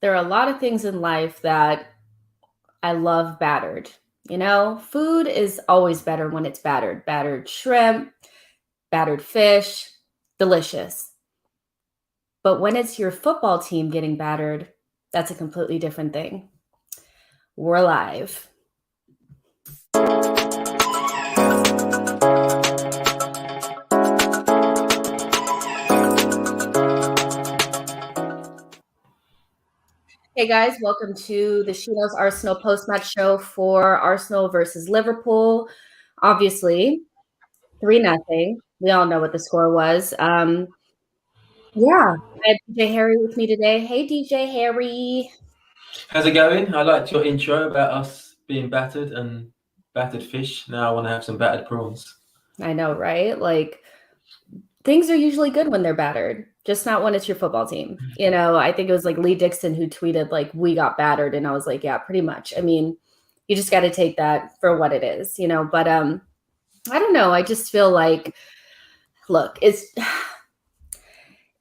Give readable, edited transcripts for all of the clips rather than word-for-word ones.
there are a lot of things in life that I love battered. Food is always better when it's battered. Battered shrimp, battered fish, delicious. But when it's your football team getting battered, that's a completely different thing. We're live. Hey guys, welcome to the She Knows Arsenal post-match show for Arsenal versus Liverpool. Obviously, 3-0. We all know what the score was. I have DJ Harry with me today. Hey DJ Harry. How's it going? I liked your intro about us being battered and battered fish. Now I want to have some battered prawns. I know, right? Like, things are usually good when they're battered, just not when it's your football team. I think it was like Lee Dixon who tweeted like, we got battered. And I was like, yeah, pretty much. I mean, you just got to take that for what it is, but I don't know. I just feel like, look, it's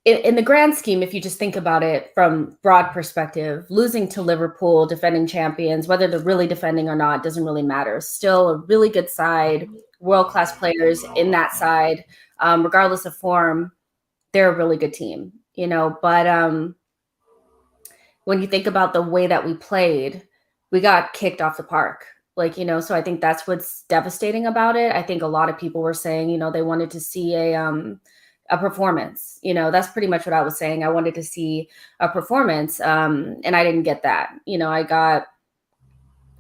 in the grand scheme, if you just think about it from broad perspective, losing to Liverpool, defending champions, whether they're really defending or not, doesn't really matter. Still a really good side, world-class players in that side. Regardless of form, they're a really good team, but when you think about the way that we played, we got kicked off the park. So I think that's what's devastating about it. I think a lot of people were saying, they wanted to see a performance. That's pretty much what I was saying. I wanted to see a performance, and I didn't get that.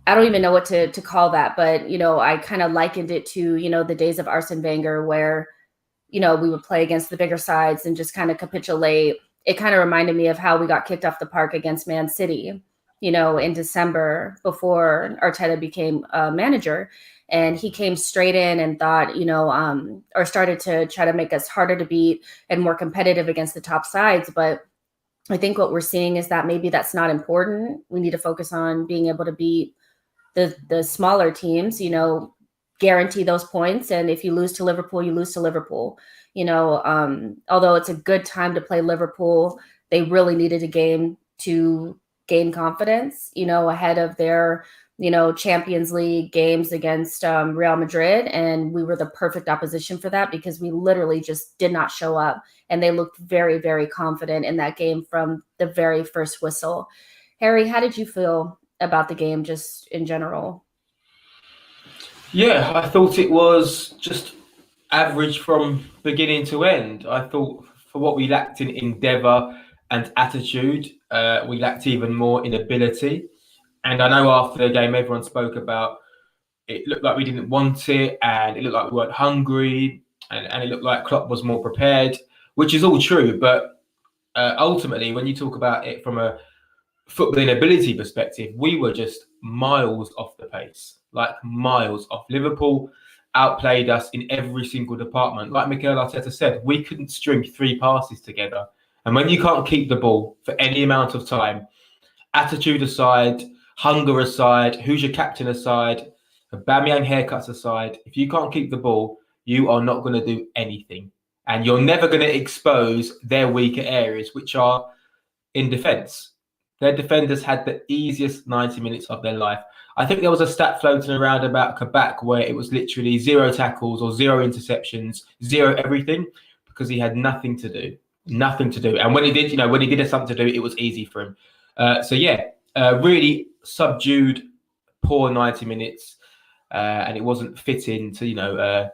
I don't even know what to call that, but, I kind of likened it to, the days of Arsene Wenger where, we would play against the bigger sides and just kind of capitulate. It kind of reminded me of how we got kicked off the park against Man City, in December before Arteta became a manager. And he came straight in and thought, or started to try to make us harder to beat and more competitive against the top sides. But I think what we're seeing is that maybe that's not important. We need to focus on being able to beat the smaller teams, guarantee those points. And if you lose to Liverpool, you lose to Liverpool. Although it's a good time to play Liverpool, they really needed a game to gain confidence, ahead of their, Champions League games against Real Madrid. And we were the perfect opposition for that because we literally just did not show up. And they looked very, very confident in that game from the very first whistle. Harry, how did you feel about the game just in general? Yeah, I thought it was just average from beginning to end. I thought for what we lacked in endeavour and attitude, we lacked even more in ability. And I know after the game, everyone spoke about it looked like we didn't want it, and it looked like we weren't hungry, and it looked like Klopp was more prepared, which is all true. But ultimately, when you talk about it from a footballing ability perspective, we were just miles off the pace, like miles off. Liverpool outplayed us in every single department. Like Mikel Arteta said, we couldn't string 3 passes together. And when you can't keep the ball for any amount of time, attitude aside, hunger aside, who's your captain aside, Aubameyang haircuts aside, if you can't keep the ball, you are not going to do anything. And you're never going to expose their weaker areas, which are in defence. Their defenders had the easiest 90 minutes of their life. I think there was a stat floating around about Kabak where it was literally 0 tackles or 0 interceptions, 0 everything, because he had nothing to do. Nothing to do. And when he did, when he did have something to do, it was easy for him. Really subdued, poor 90 minutes. And it wasn't fitting to,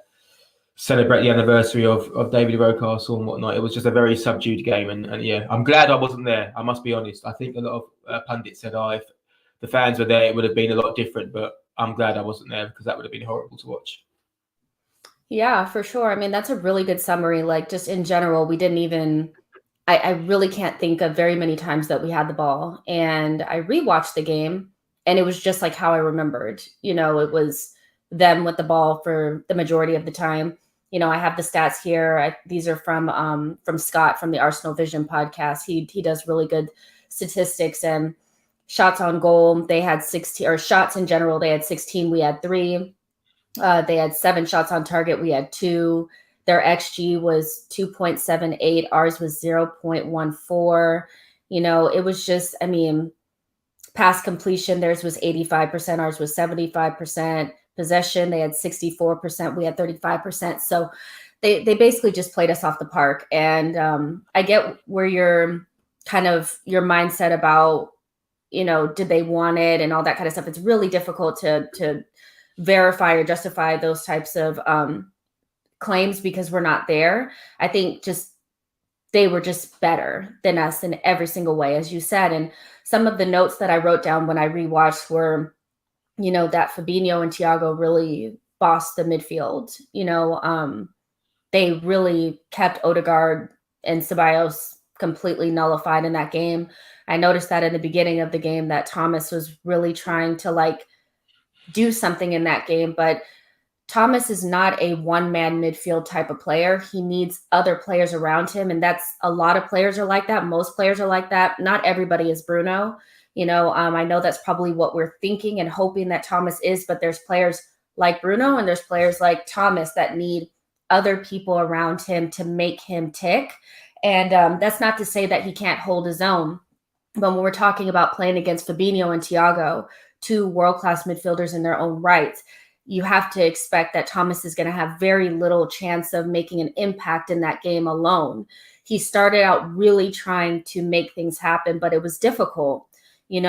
celebrate the anniversary of David Rocastle and whatnot. It was just a very subdued game. And yeah, I'm glad I wasn't there. I must be honest. I think a lot of pundits said, if the fans were there, it would have been a lot different. But I'm glad I wasn't there because that would have been horrible to watch. Yeah, for sure. I mean, that's a really good summary. Like, just in general, we didn't even, I really can't think of very many times that we had the ball. And I rewatched the game and it was just like how I remembered. It was them with the ball for the majority of the time. I have the stats here. These are from Scott from the Arsenal Vision podcast. He does really good statistics and shots on goal. They had 16, or shots in general. They had 16. We had 3. They had 7 shots on target. We had 2. Their XG was 2.78. Ours was 0.14. It was just, I mean, pass completion, theirs was 85%, ours was 75%. Possession, they had 64%, we had 35%. So they basically just played us off the park. And I get where your mindset about, did they want it and all that kind of stuff. It's really difficult to verify or justify those types of claims because we're not there. I think just they were just better than us in every single way, as you said. And some of the notes that I wrote down when I rewatched were, that Fabinho and Thiago really bossed the midfield. They really kept Odegaard and Ceballos completely nullified in that game. I noticed that in the beginning of the game that Thomas was really trying to do something in that game, but Thomas is not a one-man midfield type of player. He needs other players around him, and that's a lot of players are like that. Most players are like that. Not everybody is Bruno. I know that's probably what we're thinking and hoping that Thomas is, but there's players like Bruno and there's players like Thomas that need other people around him to make him tick. And that's not to say that he can't hold his own. But when we're talking about playing against Fabinho and Thiago, two world-class midfielders in their own rights, you have to expect that Thomas is going to have very little chance of making an impact in that game alone. He started out really trying to make things happen, but it was difficult. You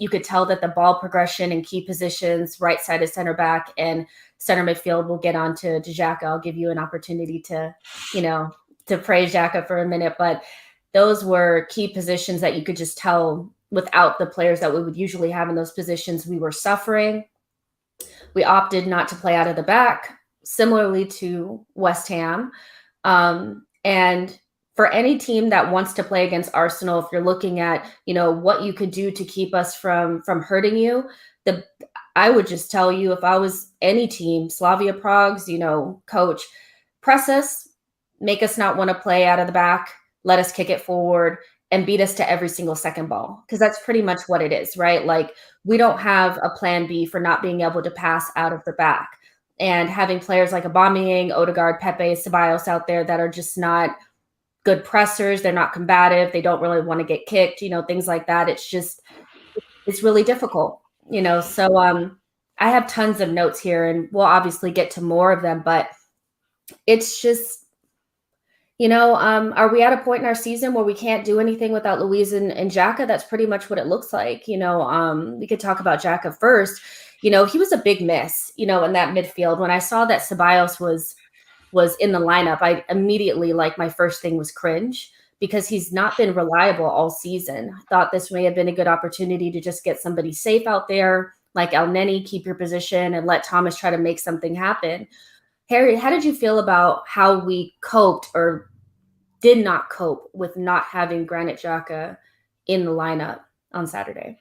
could tell that the ball progression and key positions, right side of center back and center midfield, will get on to Xhaka. I'll give you an opportunity to praise Xhaka for a minute, but those were key positions that you could just tell without the players that we would usually have in those positions, we were suffering. We opted not to play out of the back, similarly to West Ham. And for any team that wants to play against Arsenal, if you're looking at, what you could do to keep us from hurting you, I would just tell you, if I was any team, Slavia Prague's, coach, press us, make us not want to play out of the back, let us kick it forward, and beat us to every single second ball. Because that's pretty much what it is, right? We don't have a plan B for not being able to pass out of the back. And having players like Aubameyang, Odegaard, Pepe, Ceballos out there that are just not good pressers, they're not combative, they don't really want to get kicked, things like that. It's really difficult, So I have tons of notes here, and we'll obviously get to more of them, but it's just, are we at a point in our season where we can't do anything without Luiz and Xhaka? That's pretty much what it looks like. We could talk about Xhaka first. He was a big miss, in that midfield. When I saw that Ceballos was in the lineup, I immediately, my first thing was cringe, because he's not been reliable all season. I thought this may have been a good opportunity to just get somebody safe out there, like El Neni, keep your position, and let Thomas try to make something happen. Harry, how did you feel about how we coped or did not cope with not having Granit Xhaka in the lineup on Saturday?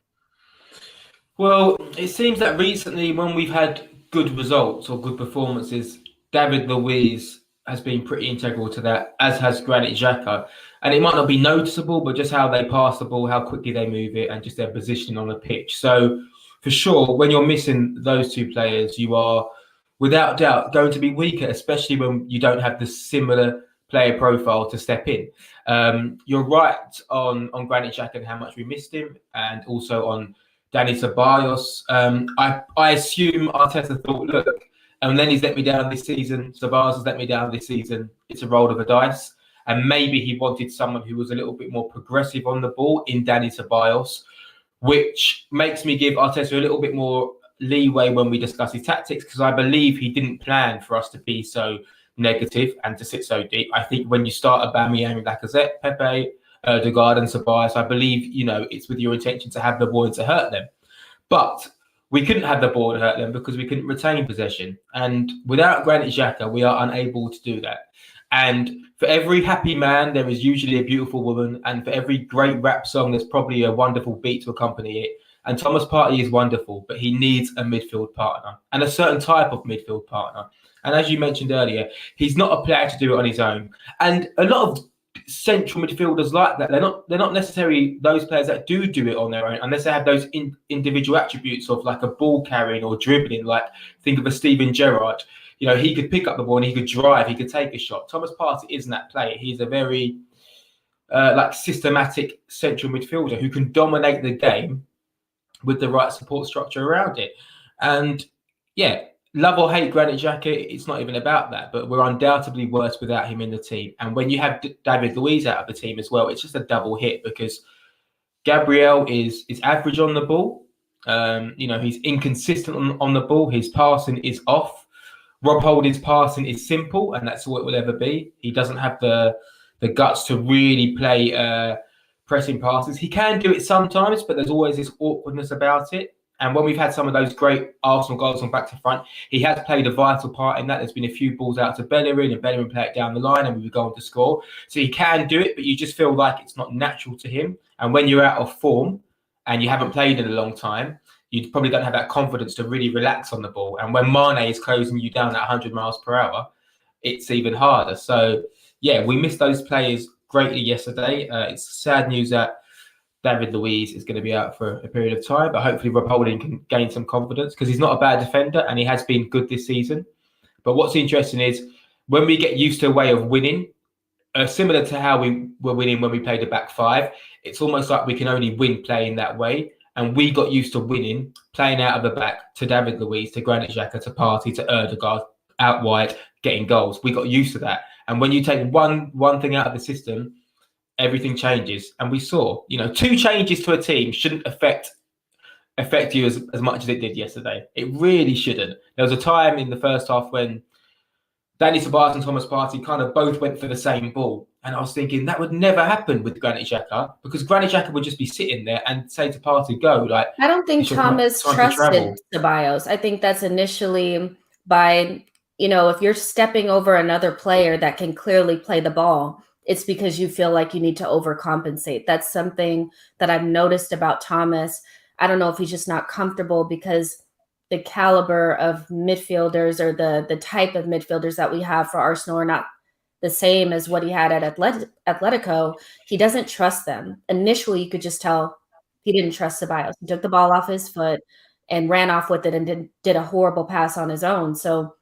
Well, it seems that recently, when we've had good results or good performances, David Luiz has been pretty integral to that, as has Granit Xhaka. And it might not be noticeable, but just how they pass the ball, how quickly they move it, and just their positioning on the pitch. So, for sure, when you're missing those two players, you are, without doubt, going to be weaker, especially when you don't have the similar player profile to step in. You're right on Granit Xhaka and how much we missed him, and also on Dani Ceballos. I assume Arteta thought, look, and then he's let me down this season, Ceballos has let me down this season. It's a roll of the dice. And maybe he wanted someone who was a little bit more progressive on the ball in Dani Ceballos, which makes me give Arteta a little bit more leeway when we discuss his tactics, because I believe he didn't plan for us to be so negative and to sit so deep. I think when you start Aubameyang, Lacazette, Pepe, Odegaard and Ceballos, I believe, it's with your intention to have the ball and to hurt them. But we couldn't have the ball to hurt them because we couldn't retain possession. And without Granit Xhaka, we are unable to do that. And for every happy man, there is usually a beautiful woman. And for every great rap song, there's probably a wonderful beat to accompany it. And Thomas Partey is wonderful, but he needs a midfield partner and a certain type of midfield partner. And as you mentioned earlier, he's not a player to do it on his own. And a lot of central midfielders like that, they're not necessarily those players that do it on their own, unless they have those individual attributes of like a ball carrying or dribbling. Like, think of a Steven Gerrard. He could pick up the ball and he could drive, he could take a shot. Thomas Partey isn't that player. He's a very like systematic central midfielder who can dominate the game with the right support structure around it. And yeah, love or hate Granit Xhaka, it's not even about that. But we're undoubtedly worse without him in the team. And when you have David Luiz out of the team as well, it's just a double hit because Gabriel is average on the ball. He's inconsistent on the ball. His passing is off. Rob Holding's passing is simple, and that's all it will ever be. He doesn't have the guts to really play pressing passes. He can do it sometimes, but there's always this awkwardness about it. And when we've had some of those great Arsenal goals on back to front, he has played a vital part in that. There's been a few balls out to Bellerin, and Bellerin play it down the line, and we would go on to score. So he can do it, but you just feel like it's not natural to him. And when you're out of form and you haven't played in a long time, you probably don't have that confidence to really relax on the ball. And when Mane is closing you down at 100 miles per hour, it's even harder. So, yeah, we missed those players greatly yesterday. It's sad news that David Luiz is going to be out for a period of time, but hopefully Rob Holding can gain some confidence because he's not a bad defender and he has been good this season. But what's interesting is when we get used to a way of winning, similar to how we were winning when we played a back five, it's almost like we can only win playing that way. And we got used to winning, playing out of the back to David Luiz, to Granit Xhaka, to Partey, to Erdegaard, out wide, getting goals. We got used to that. And when you take one thing out of the system, everything changes. And we saw, 2 changes to a team shouldn't affect you as much as it did yesterday. It really shouldn't. There was a time in the first half when Danny Ceballos and Thomas Partey kind of both went for the same ball. And I was thinking that would never happen with Granit Xhaka because Granit Xhaka would just be sitting there and say to Partey, go. Like, I don't think Thomas trusted Ceballos. I think that's initially by, if you're stepping over another player that can clearly play the ball, it's because you feel like you need to overcompensate. That's something that I've noticed about Thomas. I don't know if he's just not comfortable because the caliber of midfielders or the type of midfielders that we have for Arsenal are not the same as what he had at Atletico. He doesn't trust them. Initially, you could just tell he didn't trust Ceballos. He took the ball off his foot and ran off with it and did a horrible pass on his own. So,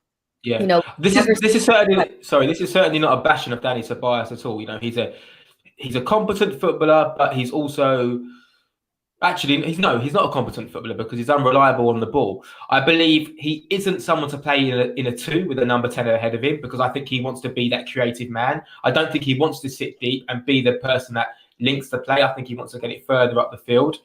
yeah, this is certainly not a bashing of Danny Ceballos at all. He's a competent footballer, but he's also he's not a competent footballer because he's unreliable on the ball. I believe he isn't someone to play in a 2 with a number 10 ahead of him because I think he wants to be that creative man. I don't think he wants to sit deep and be the person that links the play. I think he wants to get it further up the field.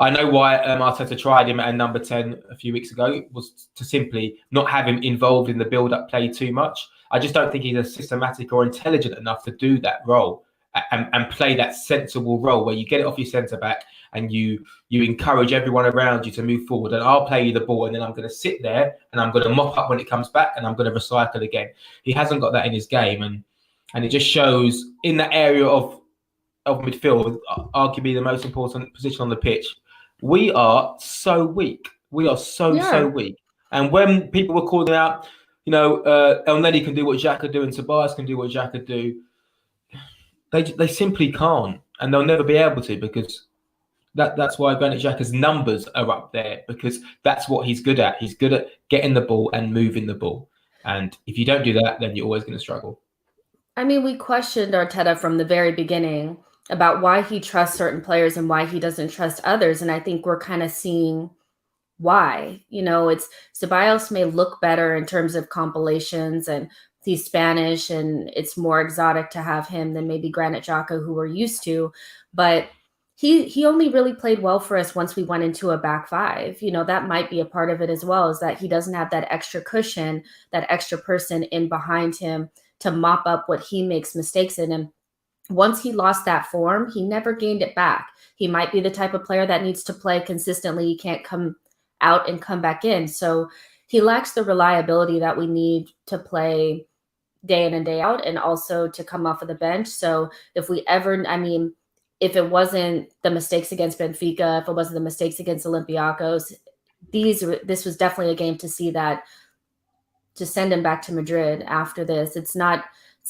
I know why Arteta tried him at number 10 a few weeks ago was to simply not have him involved in the build-up play too much. I just don't think he's a systematic or intelligent enough to do that role and play that sensible role where you get it off your centre-back and you encourage everyone around you to move forward and I'll play you the ball and then I'm going to sit there and I'm going to mop up when it comes back and I'm going to recycle again. He hasn't got that in his game and it just shows in that area of midfield, arguably the most important position on the pitch. We are so weak. We are so weak. And when people were calling out, El Neni can do what Xhaka do and Ceballos can do what Xhaka do, they simply can't. And they'll never be able to because that's why Granit Xhaka's numbers are up there because that's what he's good at. He's good at getting the ball and moving the ball. And if you don't do that, then you're always going to struggle. I mean, we questioned Arteta from the very beginning about why he trusts certain players and why he doesn't trust others. And I think we're kind of seeing why. It's Ceballos may look better in terms of compilations and he's Spanish and it's more exotic to have him than maybe Granit Xhaka, who we're used to. But he only really played well for us once we went into a back five. That might be a part of it as well, is that he doesn't have that extra cushion, that extra person in behind him to mop up what he makes mistakes in. And once he lost that form, he never gained it back. He might be the type of player that needs to play consistently. He can't come out and come back in. So he lacks the reliability that we need to play day in and day out and also to come off of the bench. So if it wasn't the mistakes against Benfica, if it wasn't the mistakes against Olympiacos, this was definitely a game to see that, to send him back to Madrid after this. It's not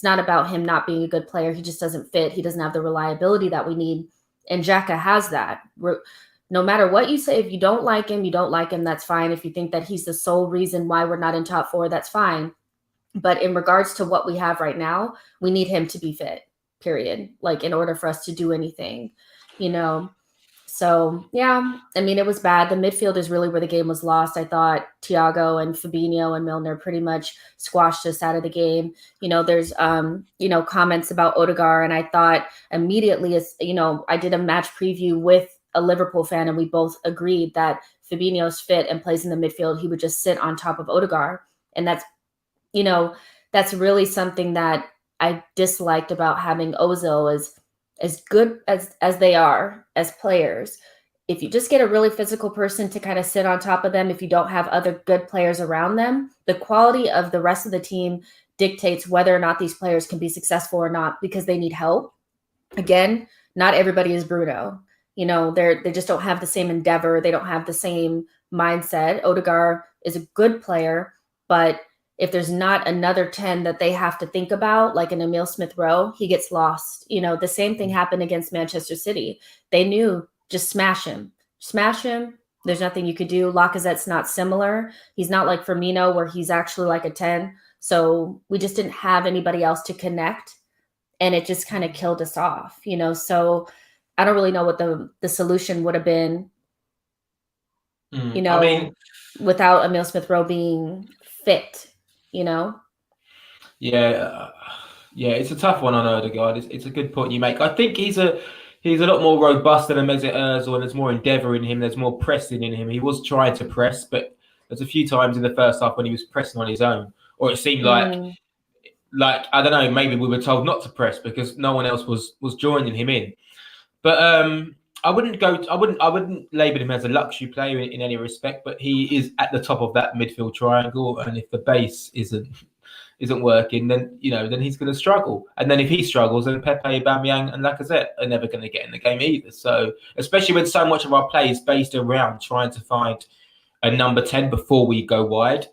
about him not being a good player. He just doesn't fit. He doesn't have the reliability that we need. And Xhaka has that. No matter what you say, if you don't like him, that's fine. If you think that he's the sole reason why we're not in top 4, that's fine. But in regards to what we have right now, we need him to be fit. period, like in order for us to do anything, you know. So yeah, I mean, it was bad. The midfield is really where the game was lost. I thought Thiago and Fabinho and Milner pretty much squashed us out of the game. You know, there's comments about Odegaard, and I thought immediately, as you know, I did a match preview with a Liverpool fan, and we both agreed that Fabinho's fit and plays in the midfield, he would just sit on top of Odegaard, and that's really something that I disliked about having Ozil. Is as good as they are as players, if you just get a really physical person to kind of sit on top of them, if you don't have other good players around them, the quality of the rest of the team dictates whether or not these players can be successful or not, because they need help. Again, not everybody is Bruno. You know, they just don't have the same endeavor. They don't have the same mindset. Odegaard is a good player, but if there's not another 10 that they have to think about, like an Emile Smith-Rowe, he gets lost. You know, the same thing happened against Manchester City. They knew, just smash him. Smash him. There's nothing you could do. Lacazette's not similar. He's not like Firmino, where he's actually like a 10. So we just didn't have anybody else to connect, and it just kind of killed us off, you know. So I don't really know what the solution would have been, you know, I mean, without Emile Smith-Rowe being fit. You know? Yeah, it's a tough one on Odegaard. It's a good point you make. I think he's a lot more robust than a Mesut Ozil, and there's more endeavour in him. There's more pressing in him. He was trying to press, but there's a few times in the first half when he was pressing on his own, or it seemed like I don't know. Maybe we were told not to press because no one else was joining him in. But I wouldn't label him as a luxury player in any respect, but he is at the top of that midfield triangle, and if the base isn't working, then he's going to struggle. And then if he struggles, then Pepe, Aubameyang, and Lacazette are never going to get in the game either. So especially when so much of our play is based around trying to find a number 10 before we go wide,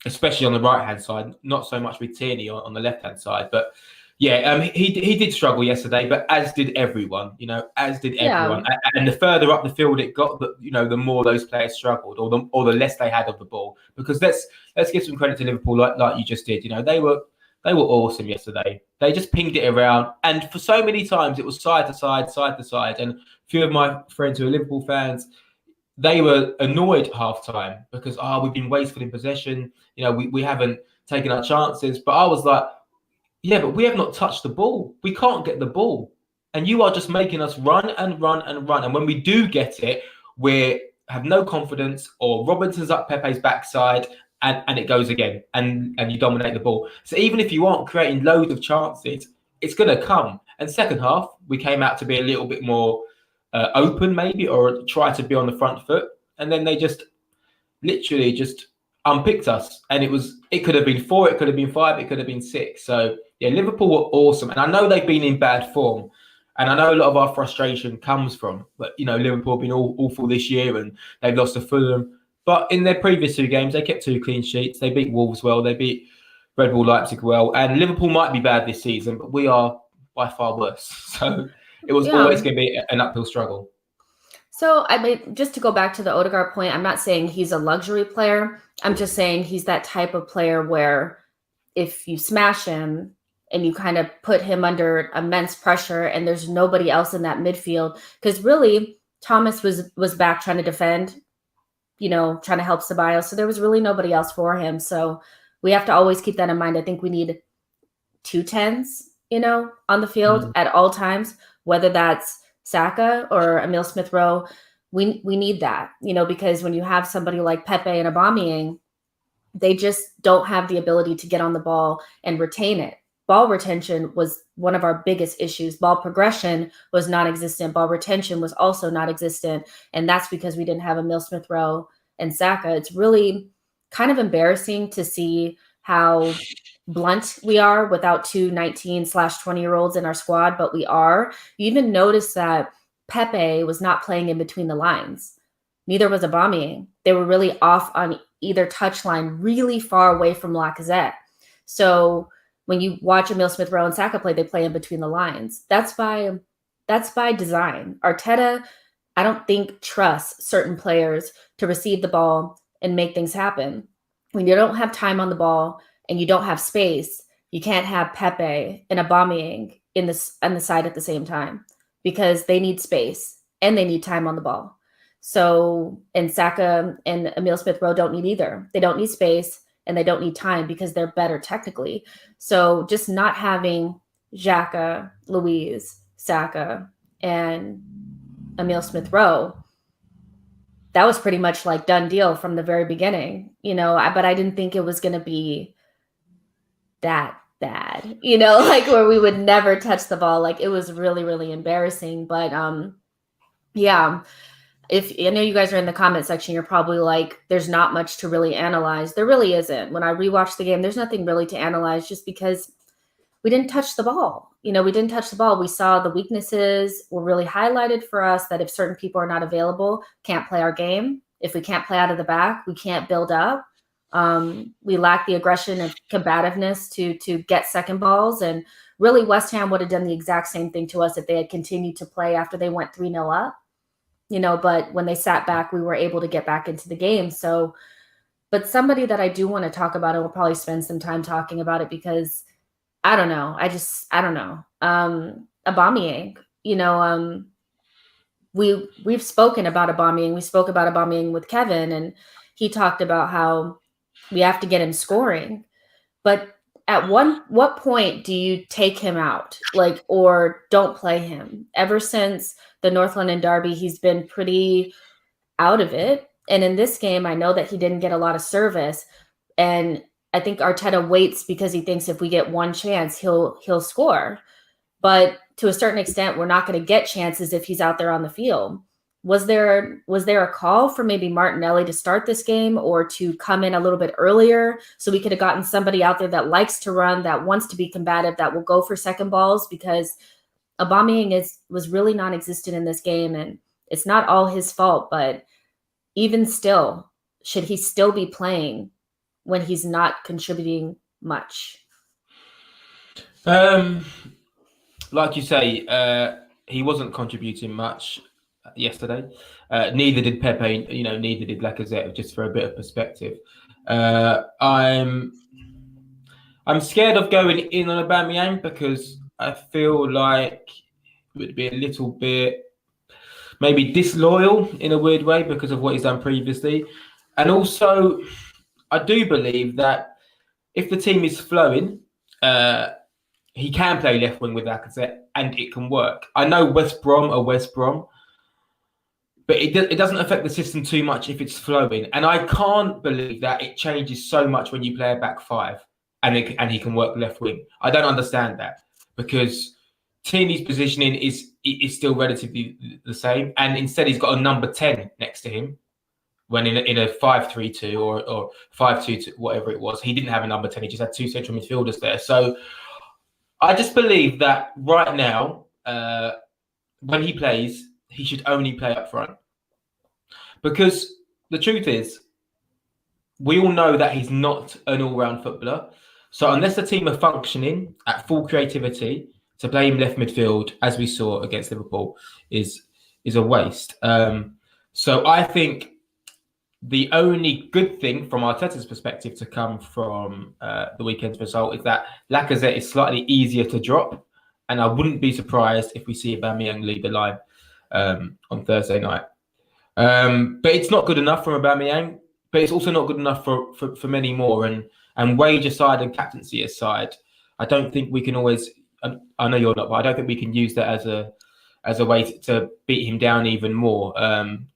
especially on the right hand side, not so much with Tierney on the left hand side, but. Yeah, he did struggle yesterday, but as did everyone, as did everyone. And the further up the field it got, the more those players struggled, or the less they had of the ball. Because let's give some credit to Liverpool, like you just did. They were awesome yesterday. They just pinged it around, and for so many times it was side to side, side to side. And a few of my friends who are Liverpool fans, they were annoyed half time because we've been wasteful in possession. We haven't taken our chances. But I was like, yeah, but we have not touched the ball. We can't get the ball. And you are just making us run and run and run. And when we do get it, we have no confidence, or Robinson's up Pepe's backside and it goes again and you dominate the ball. So even if you aren't creating loads of chances, it's going to come. And second half, we came out to be a little bit more open maybe, or try to be on the front foot. And then they just literally just unpicked us. And it could have been 4, it could have been 5, it could have been 6. So yeah, Liverpool were awesome, and I know they've been in bad form, and I know a lot of our frustration comes from. But Liverpool have been awful this year, and they've lost to Fulham. But in their previous 2 games, they kept 2 clean sheets. They beat Wolves well, they beat Red Bull Leipzig well, and Liverpool might be bad this season, but we are by far worse. So it was always going to be an uphill struggle. So I mean, just to go back to the Odegaard point, I'm not saying he's a luxury player. I'm just saying he's that type of player where if you smash him and you kind of put him under immense pressure and there's nobody else in that midfield, because really Thomas was back trying to defend, trying to help Ceballos. So there was really nobody else for him. So we have to always keep that in mind. I think we need 2 10s, on the field at all times, whether that's Saka or Emile Smith-Rowe. We need that, because when you have somebody like Pepe and Aubameyang, they just don't have the ability to get on the ball and retain it. Ball retention was one of our biggest issues. Ball progression was non-existent. Ball retention was also non-existent. And that's because we didn't have Emile Smith-Rowe and Saka. It's really kind of embarrassing to see how blunt we are without 2 19/20-year-olds in our squad, but we are. You even notice that Pepe was not playing in between the lines. Neither was Aubameyang. They were really off on either touchline, really far away from Lacazette. So when you watch Emile Smith-Rowe and Saka play, they play in between the lines. That's by design. Arteta, I don't think, trusts certain players to receive the ball and make things happen. When you don't have time on the ball and you don't have space, you can't have Pepe and Aubameyang on the side at the same time because they need space and they need time on the ball. So, and Saka and Emile Smith-Rowe don't need either. They don't need space and they don't need time because they're better technically. So just not having Xhaka, Luiz, Saka, and Emile Smith-Rowe, that was pretty much like done deal from the very beginning, but I didn't think it was going to be that bad, like where we would never touch the ball. Like it was really, really embarrassing. But yeah, if I know you guys are in the comment section, you're probably like, there's not much to really analyze. There really isn't. When I rewatched the game, there's nothing really to analyze just because we didn't touch the ball. We didn't touch the ball. We saw the weaknesses were really highlighted for us, that if certain people are not available, can't play our game. If we can't play out of the back, we can't build up. We lack the aggression and combativeness to get second balls. And really, West Ham would have done the exact same thing to us if they had continued to play after they went 3-0 up. But when they sat back, we were able to get back into the game. So, but somebody that I do want to talk about, and we'll probably spend some time talking about it because I don't know. I don't know. Aubameyang, we've spoken about Aubameyang. We spoke about Aubameyang with Kevin, and he talked about how we have to get him scoring. But at what point do you take him out, or don't play him? Ever since the North London derby, he's been pretty out of it. And in this game, I know that he didn't get a lot of service, and I think Arteta waits because he thinks if we get one chance, he'll score. But to a certain extent, we're not going to get chances if he's out there on the field. Was there a call for maybe Martinelli to start this game or to come in a little bit earlier so we could have gotten somebody out there that likes to run, that wants to be combative, that will go for second balls? Because Aubameyang was really non-existent in this game, and it's not all his fault. But even still, should he still be playing when he's not contributing much? Like you say, he wasn't contributing much yesterday. Neither did Pepe, neither did Lacazette, just for a bit of perspective. I'm scared of going in on Aubameyang because I feel like it would be a little bit maybe disloyal in a weird way because of what he's done previously. And also, I do believe that if the team is flowing, he can play left wing with Lacazette and it can work. I know West Brom are West Brom, but it doesn't affect the system too much if it's flowing. And I can't believe that it changes so much when you play a back five and he can work left wing. I don't understand that because Tierney's positioning is still relatively the same. And instead he's got a number 10 next to him. When in a 5-3-2 or 5-2, whatever it was, he didn't have a number 10. He just had two central midfielders there. So I just believe that right now, when he plays, he should only play up front. Because the truth is, we all know that he's not an all-round footballer. So unless the team are functioning at full creativity, to play him left midfield, as we saw against Liverpool, is a waste. So I think the only good thing from Arteta's perspective to come from the weekend's result is that Lacazette is slightly easier to drop. And I wouldn't be surprised if we see Aubameyang lead the line on Thursday night. But it's not good enough from Aubameyang, but it's also not good enough for many more. And wage aside and captaincy aside, I don't think we can always, I know you're not, but I don't think we can use that as a way to beat him down even more.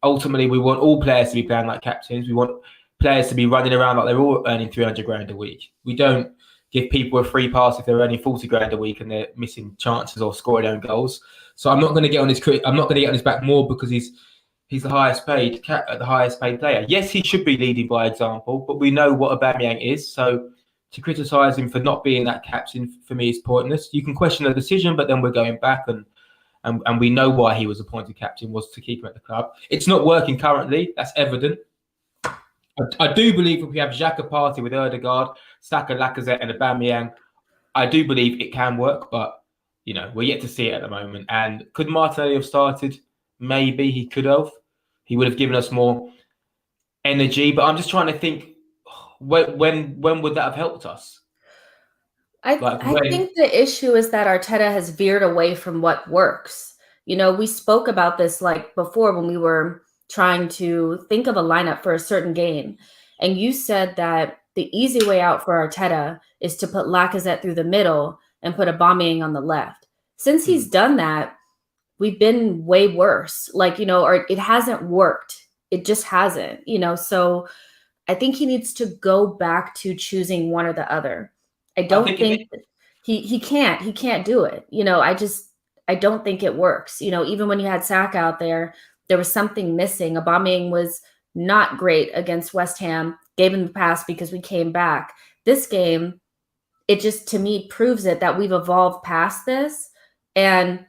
Ultimately, we want all players to be playing like captains. We want players to be running around like they're all earning 300 grand a week. We don't give people a free pass if they're earning 40 grand a week and they're missing chances or scoring own goals. So I'm not going to get on his back more because he's the highest paid player. Yes, he should be leading by example, but we know what Aubameyang is. So to criticise him for not being that captain for me is pointless. You can question the decision, but then we're going back and we know why he was appointed captain was to keep him at the club. It's not working currently. That's evident. I do believe if we have Xhaka party with Ødegaard, Saka, Lacazette and Aubameyang, I do believe it can work, but we're yet to see it at the moment. And could Martinelli have started? Maybe he could have. He would have given us more energy. But I'm just trying to think, when would that have helped us? Like I when think the issue is that Arteta has veered away from what works. We spoke about this like before when we were trying to think of a lineup for a certain game. And you said that the easy way out for Arteta is to put Lacazette through the middle and put Aubameyang on the left. Since he's done that, we've been way worse. Like, or it hasn't worked. It just hasn't. So I think he needs to go back to choosing one or the other. I I don't think if it, think he can't do it. I don't think it works. Even when you had Saka out there was something missing. Aubameyang was not great against West Ham. Gave him the pass because we came back. This game, it just to me proves it that we've evolved past this, and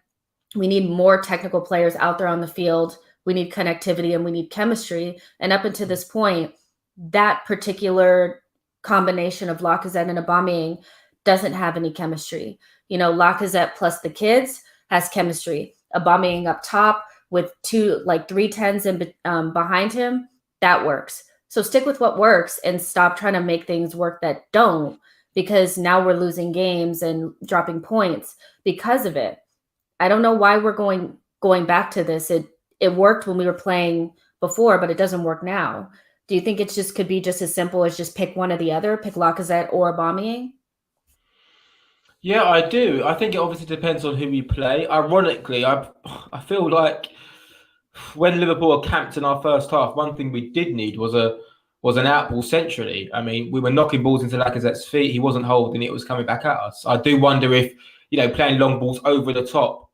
we need more technical players out there on the field. We need connectivity and we need chemistry. And up until this point, that particular combination of Lacazette and Aubameyang doesn't have any chemistry. Lacazette plus the kids has chemistry. Aubameyang up top with three tens and behind him, that works. So stick with what works and stop trying to make things work that don't, because now we're losing games and dropping points because of it. I don't know why we're going back to this. It worked when we were playing before, but it doesn't work now. Do you think it just could be just as simple as just pick one or the other, pick Lacazette or Aubameyang? yeah, I do. I think it obviously depends on who we play. Ironically, I feel like when Liverpool were camped in our first half, one thing we did need was an outball centrally. I mean, we were knocking balls into Lacazette's feet. He wasn't holding it; it was coming back at us. I do wonder if playing long balls over the top,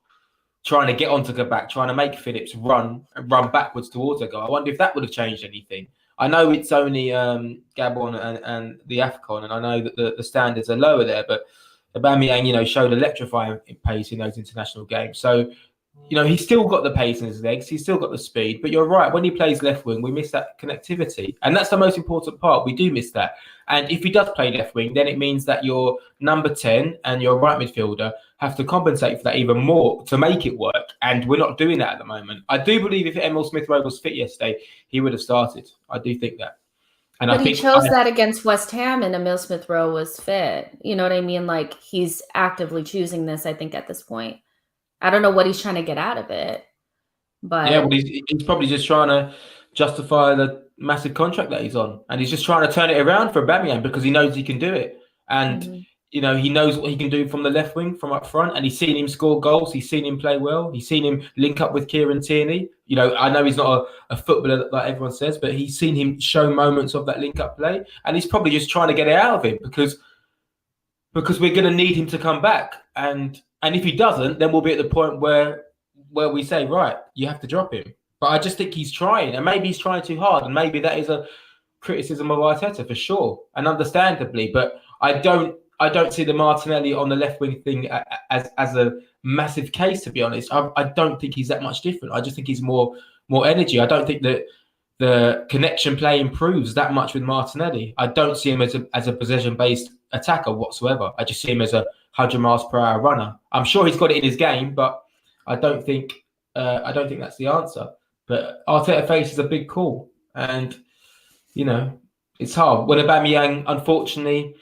trying to get onto the back, trying to make Phillips run backwards towards a goal. I wonder if that would have changed anything. I know it's only Gabon and the AFCON, and I know that the standards are lower there, but Aubameyang, showed electrifying pace in those international games. So he's still got the pace in his legs. He's still got the speed. But you're right. When he plays left wing, we miss that connectivity. And that's the most important part. We do miss that. And if he does play left wing, then it means that your number 10 and your right midfielder have to compensate for that even more to make it work. And we're not doing that at the moment. I do believe if Emil Smith-Rowe was fit yesterday, he would have started. I do think that. And But I he think chose that against West Ham, and Emil Smith-Rowe was fit. You know what I mean? Like, he's actively choosing this, I think, at this point. I don't know what he's trying to get out of it, yeah, well, but he's probably just trying to justify the massive contract that he's on, and he's just trying to turn it around for Aubameyang because he knows he can do it, and mhm. he knows what he can do from the left wing, from up front, and he's seen him score goals. He's seen him play well. He's seen him link up with Kieran Tierney. I know he's not a footballer like everyone says, but he's seen him show moments of that link up play, and he's probably just trying to get it out of him because we're going to need him to come back, and if he doesn't, then we'll be at the point where we say, right, you have to drop him. But I just think he's trying, and maybe he's trying too hard, and maybe that is a criticism of Arteta for sure, and understandably. But I don't see the Martinelli on the left wing thing as a massive case, to be honest. I don't think he's that much different. I just think he's more energy. I don't think that the connection play improves that much with Martinelli. I don't see him as a possession based attacker whatsoever. I just see him as a 100 miles per hour runner. I'm sure he's got it in his game, but I don't think that's the answer. But Arteta faces a big call, and it's hard when Aubameyang unfortunately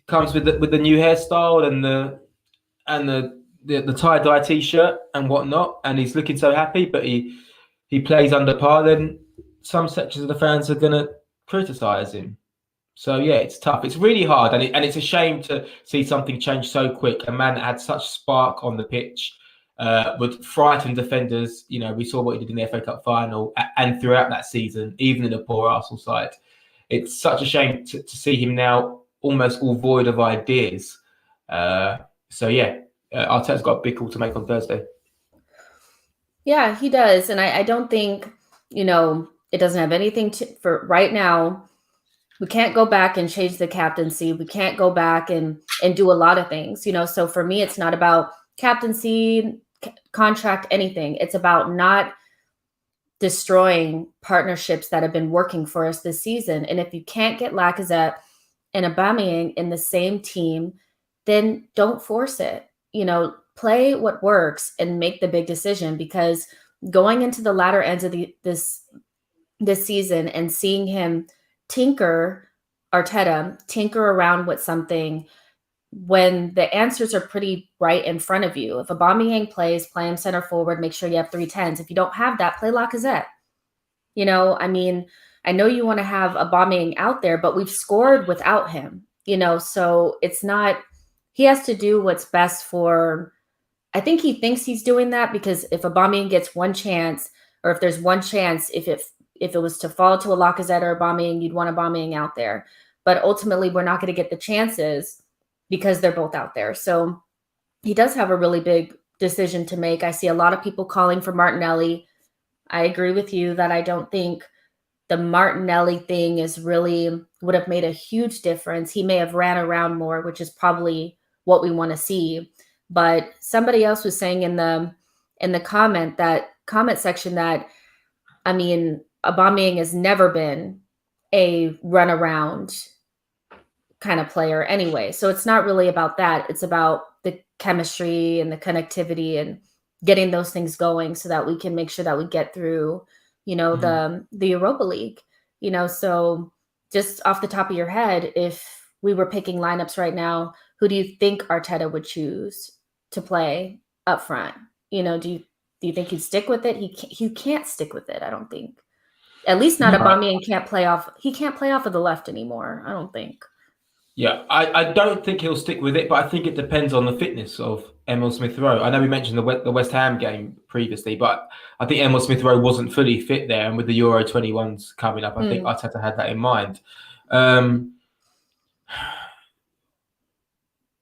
comes with the new hairstyle and the tie dye t-shirt and whatnot, and he's looking so happy, but he plays under par. Then some sections of the fans are going to criticize him. So yeah, it's tough. It's really hard, and it's a shame to see something change so quick. A man that had such spark on the pitch would frighten defenders. We saw what he did in the FA Cup final and throughout that season, even in a poor Arsenal side. It's such a shame to see him now almost all void of ideas. So yeah, Arteta's got a big call to make on Thursday. Yeah, he does, and I don't think it doesn't have anything for right now. We can't go back and change the captaincy. We can't go back and do a lot of things, So for me, it's not about captaincy, contract, anything. It's about not destroying partnerships that have been working for us this season. And if you can't get Lacazette and Aubameyang in the same team, then don't force it. Play what works and make the big decision, because going into the latter ends of this season and seeing him tinker around with something when the answers are pretty right in front of you. If Aubameyang plays, play him center forward, make sure you have 3 10s. If you don't have that, play Lacazette. You know, I mean, I know you want to have Aubameyang out there, but we've scored without him, you know, so it's not, he has to do what's best for, I think he thinks he's doing that because if Aubameyang gets one chance, or if there's one chance, if it was to fall to a Lacazette or Aubameyang, you'd want Aubameyang out there. But ultimately, we're not going to get the chances because they're both out there. So he does have a really big decision to make. I see a lot of people calling for Martinelli. I agree with you that I don't think the Martinelli thing is really would have made a huge difference. He may have ran around more, which is probably what we want to see. But somebody else was saying in the comment section that, I mean, Aubameyang has never been a run around kind of player anyway. So it's not really about that. It's about the chemistry and the connectivity and getting those things going so that we can make sure that we get through, you know, the Europa League, you know. So just off the top of your head, if we were picking lineups right now, who do you think Arteta would choose to play up front? You know, do you think he'd stick with it? He can't stick with it, I don't think. At least not Aubameyang can't play off. He can't play off of the left anymore, I don't think. Yeah, I don't think he'll stick with it, but I think it depends on the fitness of Emil Smith-Rowe. I know we mentioned the West Ham game previously, but I think Emil Smith-Rowe wasn't fully fit there, and with the Euro 21s coming up, I think Arteta had that in mind.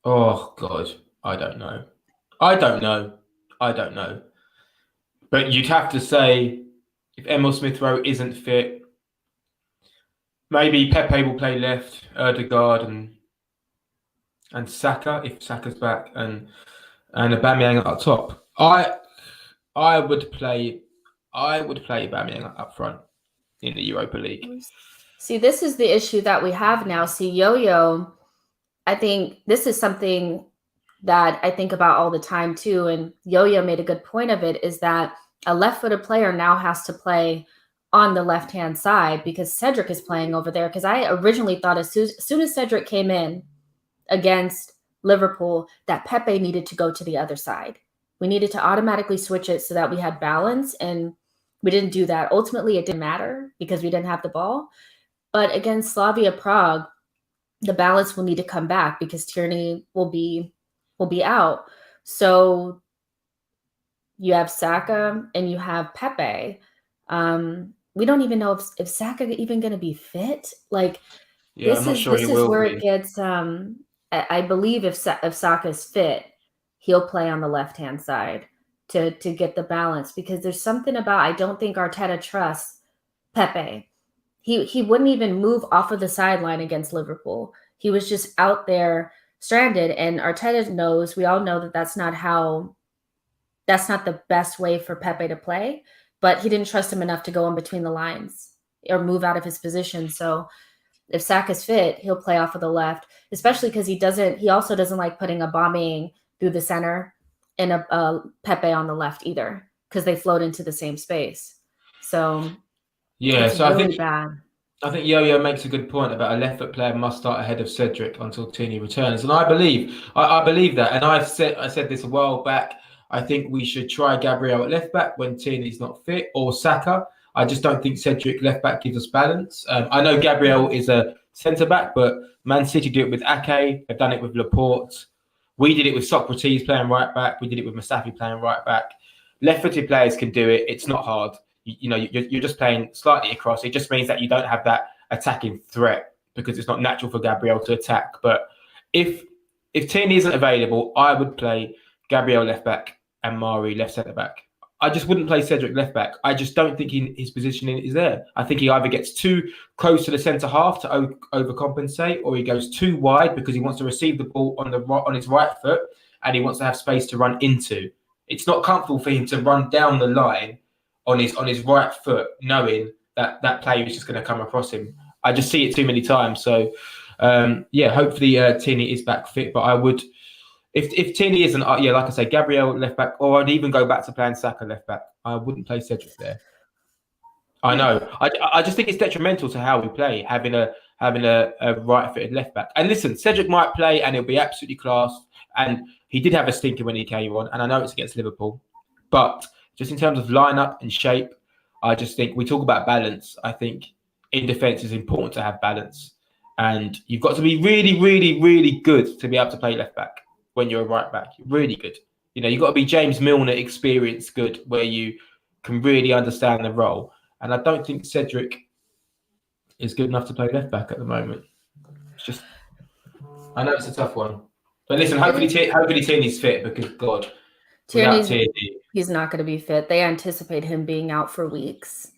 Oh, God, I don't know. But you'd have to say, if Emil Smith-Rowe isn't fit, maybe Pepe will play left, Ødegaard and Saka if Saka's back, and Aubameyang up top. I would play Aubameyang up front in the Europa League. See, this is the issue that we have now. See, Yo-Yo, I think this is something that I think about all the time too, and Yo-Yo made a good point of it, is that a left-footed player now has to play on the left-hand side because Cedric is playing over there. Because I originally thought as soon as Cedric came in against Liverpool, that Pepe needed to go to the other side. We needed to automatically switch it so that we had balance, and we didn't do that. Ultimately, it didn't matter because we didn't have the ball. But against Slavia Prague, the balance will need to come back because Tierney will be out. So you have Saka and you have Pepe. We don't even know if Saka even going to be fit. Like, yeah, this is where it gets. I believe if Saka is fit, he'll play on the left-hand side to get the balance, because there's something about, I don't think Arteta trusts Pepe. He wouldn't even move off of the sideline against Liverpool. He was just out there stranded, and Arteta knows, we all know that that's not the best way for Pepe to play, but he didn't trust him enough to go in between the lines or move out of his position. So if Saka's fit, he'll play off of the left, especially because he also doesn't like putting Aubameyang through the center and a Pepe on the left either, because they float into the same space. So yeah, so really bad. I think Yo-Yo makes a good point about a left foot player must start ahead of Cedric until Tierney returns, and I believe that. And I said this a while back. I think we should try Gabriel at left back when Tierney's not fit, or Saka. I just don't think Cedric left back gives us balance. I know Gabriel is a centre back, but Man City do it with Ake. They've done it with Laporte. We did it with Socrates playing right back. We did it with Mustafi playing right back. Left-footed players can do it. It's not hard. You're just playing slightly across. It just means that you don't have that attacking threat because it's not natural for Gabriel to attack. But if Tierney isn't available, I would play Gabriel left back and Mari left centre back. I just wouldn't play Cedric left back. I just don't think his positioning is there. I think he either gets too close to the centre half to overcompensate, or he goes too wide because he wants to receive the ball on his right foot and he wants to have space to run into. It's not comfortable for him to run down the line on his right foot, knowing that player is just going to come across him. I just see it too many times. So, hopefully Tierney is back fit. But I would, if Tierney isn't, like I say, Gabriel left back, or I'd even go back to playing Saka left back. I wouldn't play Cedric there. I know. I just think it's detrimental to how we play, having a having a right-footed left-back. And listen, Cedric might play and he'll be absolutely class. And he did have a stinker when he came on. And I know it's against Liverpool. But just in terms of lineup and shape, I just think we talk about balance. I think in defence it's important to have balance. And you've got to be really, really, really good to be able to play left-back when you're a right-back. Really good. You've got to be James Milner experienced good, where you can really understand the role. And I don't think Cedric is good enough to play left back at the moment. It's just, I know it's a tough one, but listen, hopefully Tierney's fit, because God, without Tierney, he's not going to be fit. They anticipate him being out for weeks.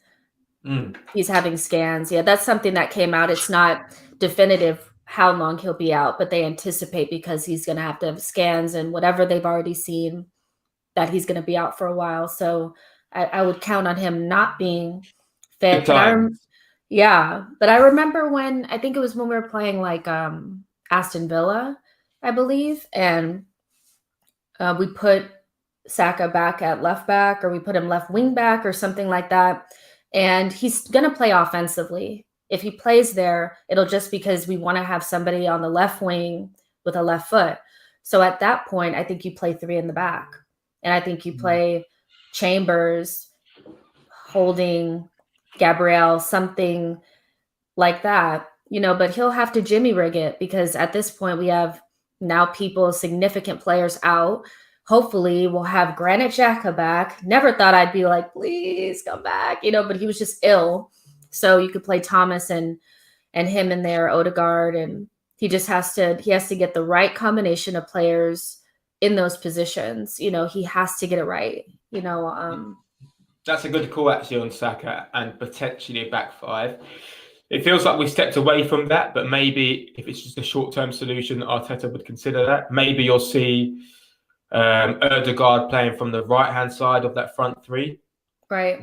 He's having scans. Yeah, that's something that came out. It's not definitive how long he'll be out, but they anticipate, because he's going to have scans and whatever they've already seen, that he's going to be out for a while. So I would count on him not being fit. But I remember when, I think it was when we were playing like Aston Villa, I believe, and we put Saka back at left back, or we put him left wing back or something like that. And he's going to play offensively. If he plays there, it'll just because we want to have somebody on the left wing with a left foot. So at that point, I think you play 3 in the back. And I think you play Chambers, Holding, Gabriel, something like that, but he'll have to Jimmy rig it, because at this point we have now significant players out. Hopefully we'll have Granit Xhaka back. Never thought I'd be like, please come back, but he was just ill. So you could play Thomas and him in there, Odegaard, and he has to get the right combination of players in those positions. He has to get it right. That's a good call actually on Saka and potentially a back 5. It feels like we've stepped away from that, but maybe if it's just a short-term solution, Arteta would consider that. Maybe you'll see Odegaard playing from the right-hand side of that front 3, right?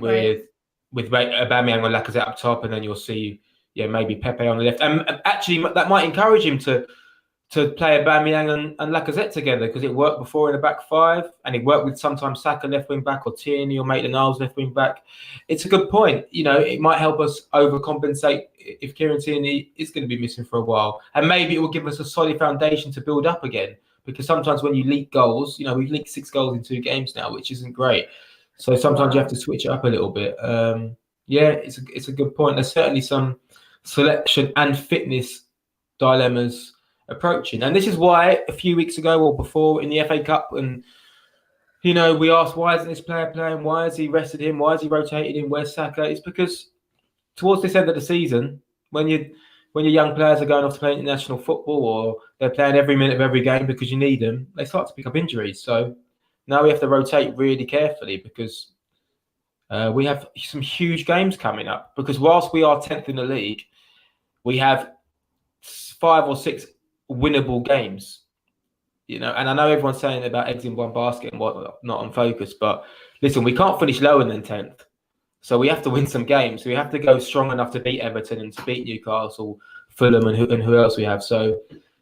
With Aubameyang and Lacazette up top, and then you'll see maybe Pepe on the left. And actually, that might encourage him to play Aubameyang and Lacazette together, because it worked before in the back 5, and it worked with sometimes Saka left wing back, or Tierney or Maitland-Niles left wing back. It's a good point. It might help us overcompensate if Kieran Tierney is going to be missing for a while, and maybe it will give us a solid foundation to build up again. Because sometimes when you leak goals, we've leaked 6 goals in 2 games now, which isn't great. So sometimes you have to switch it up a little bit. It's a good point. There's certainly some selection and fitness dilemmas approaching, and this is why a few weeks ago or before in the FA Cup, and we asked, why isn't this player playing? Why has he rested him? Why has he rotated him? Where's Saka? It's because towards this end of the season, when your young players are going off to play international football, or they're playing every minute of every game because you need them, they start to pick up injuries. So now we have to rotate really carefully, because we have some huge games coming up. Because whilst we are 10th in the league, we have 5 or 6 winnable games, and I know everyone's saying about eggs in one basket and what not on focus, but listen, we can't finish lower than 10th, so we have to win some games. We have to go strong enough to beat Everton and to beat Newcastle, Fulham, and who else we have. So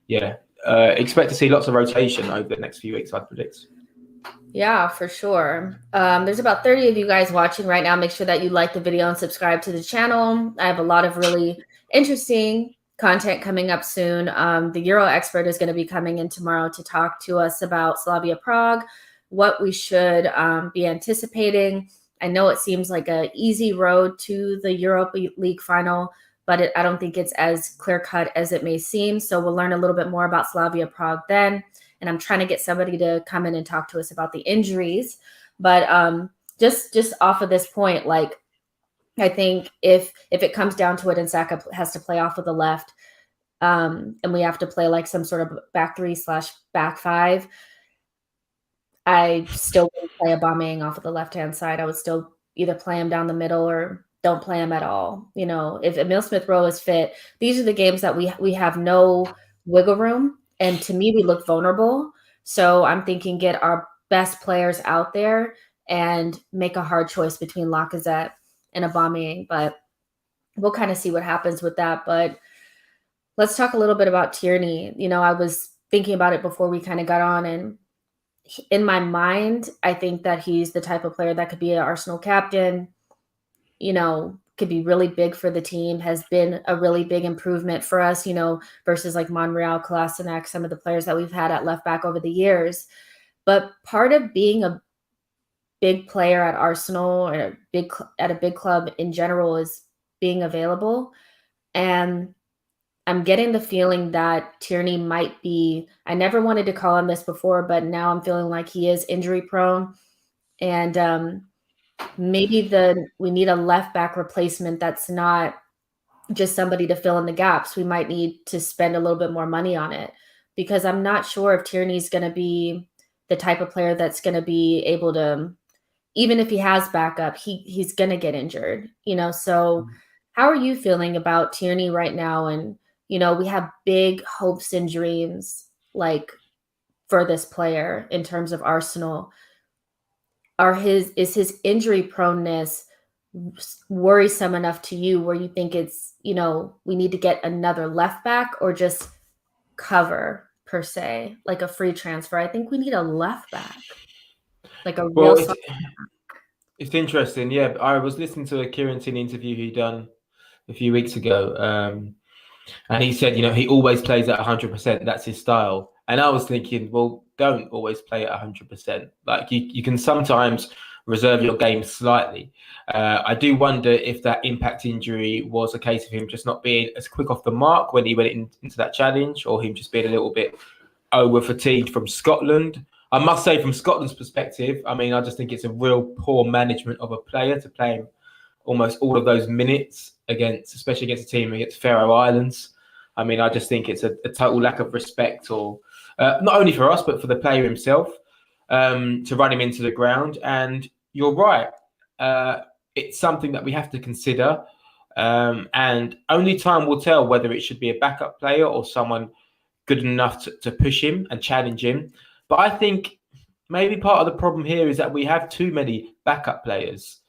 expect to see lots of rotation over the next few weeks, I'd predict. Yeah, for sure. There's about 30 of you guys watching right now. Make sure that you like the video and subscribe to the channel. I have a lot of really interesting content coming up soon. The Euro expert is going to be coming in tomorrow to talk to us about Slavia Prague, what we should be anticipating. I know it seems like an easy road to the Europa League final, but I don't think it's as clear-cut as it may seem. So we'll learn a little bit more about Slavia Prague then. And I'm trying to get somebody to come in and talk to us about the injuries. But just off of this point, I think if it comes down to it and Saka has to play off of the left, and we have to play some sort of back 3/back 5, I still would play Aubameyang off of the left-hand side. I would still either play him down the middle or don't play him at all. If Emile Smith-Rowe is fit, these are the games that we have no wiggle room. And to me, we look vulnerable. So I'm thinking get our best players out there and make a hard choice between Lacazette and Aubameyang. But we'll kind of see what happens with that. But let's talk a little bit about Tierney. I was thinking about it before we kind of got on. And in my mind, I think that he's the type of player that could be an Arsenal captain, could be really big for the team, has been a really big improvement for us, versus like Monreal, Kolasinac, some of the players that we've had at left back over the years. But part of being a big player at Arsenal or at a big club in general is being available. And I'm getting the feeling that Tierney might be, I never wanted to call him this before, but now I'm feeling like he is injury prone. And maybe we need a left back replacement that's not just somebody to fill in the gaps. We might need to spend a little bit more money on it, because I'm not sure if Tierney's going to be the type of player that's going to be able to, even if he has backup, he's going to get injured, so how are you feeling about Tierney right now? And, we have big hopes and dreams, like, for this player in terms of Arsenal. Is his injury proneness worrisome enough to you where you think it's, we need to get another left back, or just cover per se, like a free transfer? I think we need a left back, like a real. It's interesting. Yeah, I was listening to a Kieran Tierney interview he done a few weeks ago, and he said, he always plays at 100%. That's his style. And I was thinking, well, don't always play at 100%. Like, you can sometimes reserve your game slightly. I do wonder if that impact injury was a case of him just not being as quick off the mark when he went into that challenge, or him just being a little bit over fatigued from Scotland. I must say, from Scotland's perspective, I mean, I just think it's a real poor management of a player to play him almost all of those minutes especially against a team against Faroe Islands. I mean, I just think it's a total lack of respect, or not only for us, but for the player himself, to run him into the ground. And you're right. It's something that we have to consider. And only time will tell whether it should be a backup player or someone good enough to push him and challenge him. But I think maybe part of the problem here is that we have too many backup players.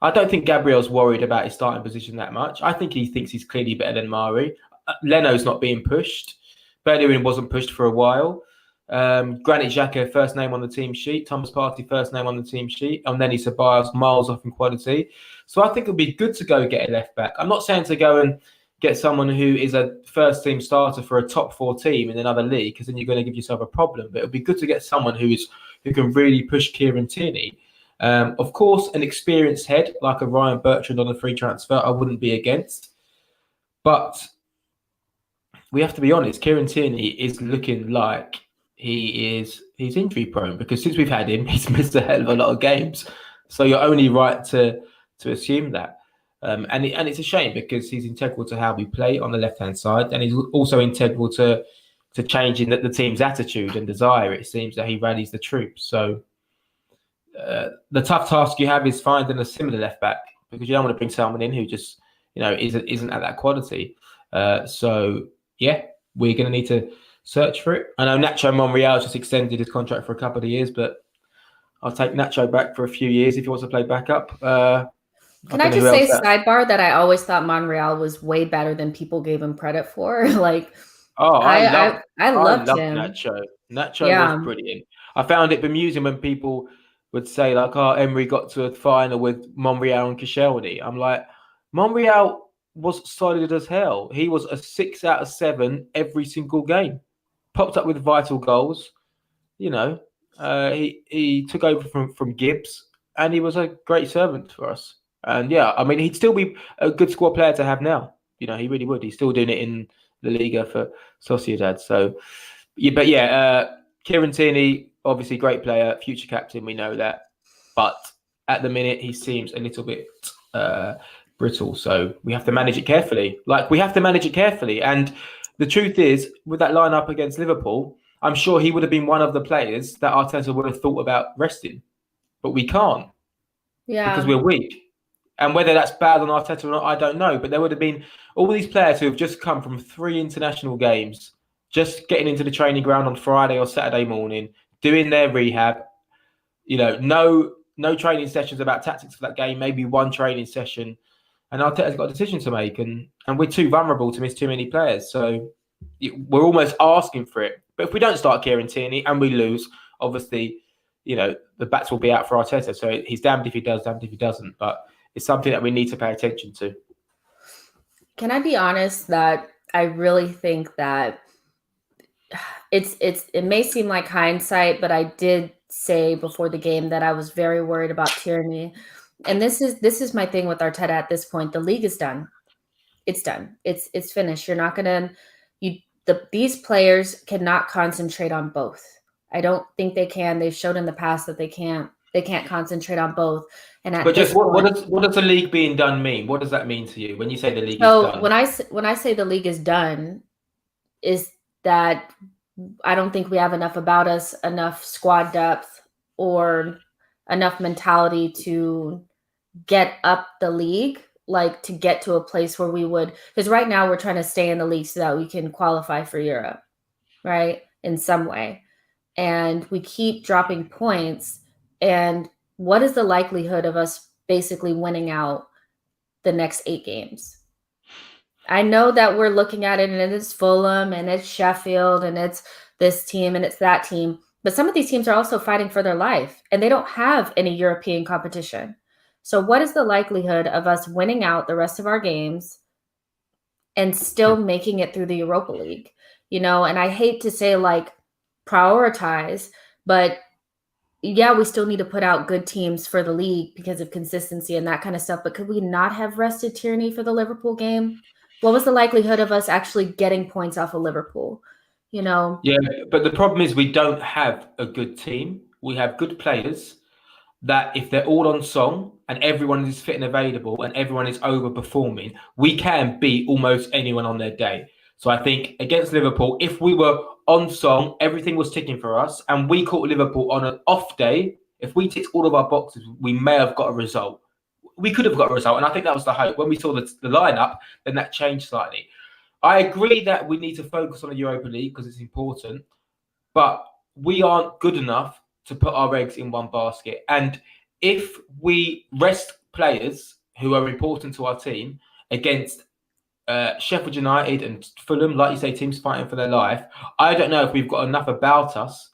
I don't think Gabriel's worried about his starting position that much. I think he thinks he's clearly better than Mari. Leno's not being pushed. Bellerin wasn't pushed for a while. Granit Xhaka, first name on the team sheet. Thomas Partey, first name on the team sheet. And then he Ceballos, miles off in quality. So I think it'd be good to go get a left back. I'm not saying to go and get someone who is a first team starter for a top 4 team in another league, because then you're going to give yourself a problem. But it'd be good to get someone who can really push Kieran Tierney. Of course, an experienced head like a Ryan Bertrand on a free transfer, I wouldn't be against. But we have to be honest, Kieran Tierney is looking like he's injury prone, because since we've had him, he's missed a hell of a lot of games. So you're only right to assume that. And it's a shame, because he's integral to how we play on the left-hand side, and he's also integral to changing the team's attitude and desire. It seems that he rallies the troops. So the tough task you have is finding a similar left back, because you don't want to bring someone in who just isn't at that quality. So yeah, we're going to need to search for it. I know Nacho Monreal just extended his contract for a couple of years, but I'll take Nacho back for a few years if he wants to play backup. Can I just say, sidebar, that I always thought Monreal was way better than people gave him credit for. Like, I loved him. Nacho was brilliant. I found it bemusing when people would say, like, oh, Emery got to a final with Monreal and Koscielny. I'm like, Monreal was solid as hell. He was a 6 out of 7 every single game. Popped up with vital goals. He took over from Gibbs, and he was a great servant for us. And yeah, I mean, he'd still be a good squad player to have now. He really would. He's still doing it in La Liga for Sociedad. So, Kieran Tierney, obviously great player, future captain, we know that. But at the minute, he seems a little bit brittle. So we have to manage it carefully. And the truth is, with that lineup against Liverpool, I'm sure he would have been one of the players that Arteta would have thought about resting. But we can't. Yeah. Because we're weak. And whether that's bad on Arteta or not, I don't know. But there would have been all these players who have just come from 3 international games, just getting into the training ground on Friday or Saturday morning, doing their rehab. No training sessions about tactics for that game, maybe one training session. And Arteta's got a decision to make. And we're too vulnerable to miss too many players. So we're almost asking for it. But if we don't start Kieran Tierney and we lose, obviously, the bats will be out for Arteta. So he's damned if he does, damned if he doesn't. But is something that we need to pay attention to. Can I be honest that I really think that it may seem like hindsight, but I did say before the game that I was very worried about Tierney. And this is my thing with Arteta at this point. The league is done. It's done. It's finished. You're not gonna these players cannot concentrate on both. I don't think they can. They've showed in the past that they can't concentrate on both. And at But this just what point, does the league being done mean? What does that mean to you when you say the league is so done? when I say the league is done, is that I don't think we have enough about us, enough squad depth, or enough mentality to get up the league, like to get to a place where we would, because right now we're trying to stay in the league so that we can qualify for Europe, right? In some way. And we keep dropping points. And what is the likelihood of us basically winning out the next 8 games? I know that we're looking at it and it's Fulham and it's Sheffield and it's this team and it's that team. But some of these teams are also fighting for their life and they don't have any European competition. So what is the likelihood of us winning out the rest of our games and still making it through the Europa League? You know, and I hate to say like prioritize, but yeah, we still need to put out good teams for the league because of consistency and that kind of stuff. But could we not have rested Tierney for the Liverpool game? What was the likelihood of us actually getting points off of Liverpool? You know? Yeah, but the problem is we don't have a good team. We have good players that if they're all on song and everyone is fit and available and everyone is overperforming, we can beat almost anyone on their day. So I think against Liverpool, if we were on song, everything was ticking for us, and we caught Liverpool on an off day, if we ticked all of our boxes, we may have got a result. We could have got a result, and I think that was the hope. When we saw the lineup, then that changed slightly. I agree that we need to focus on the Europa League because it's important, but we aren't good enough to put our eggs in one basket. And if we rest players who are important to our team against Sheffield United and Fulham, like you say, teams fighting for their life, I don't know if we've got enough about us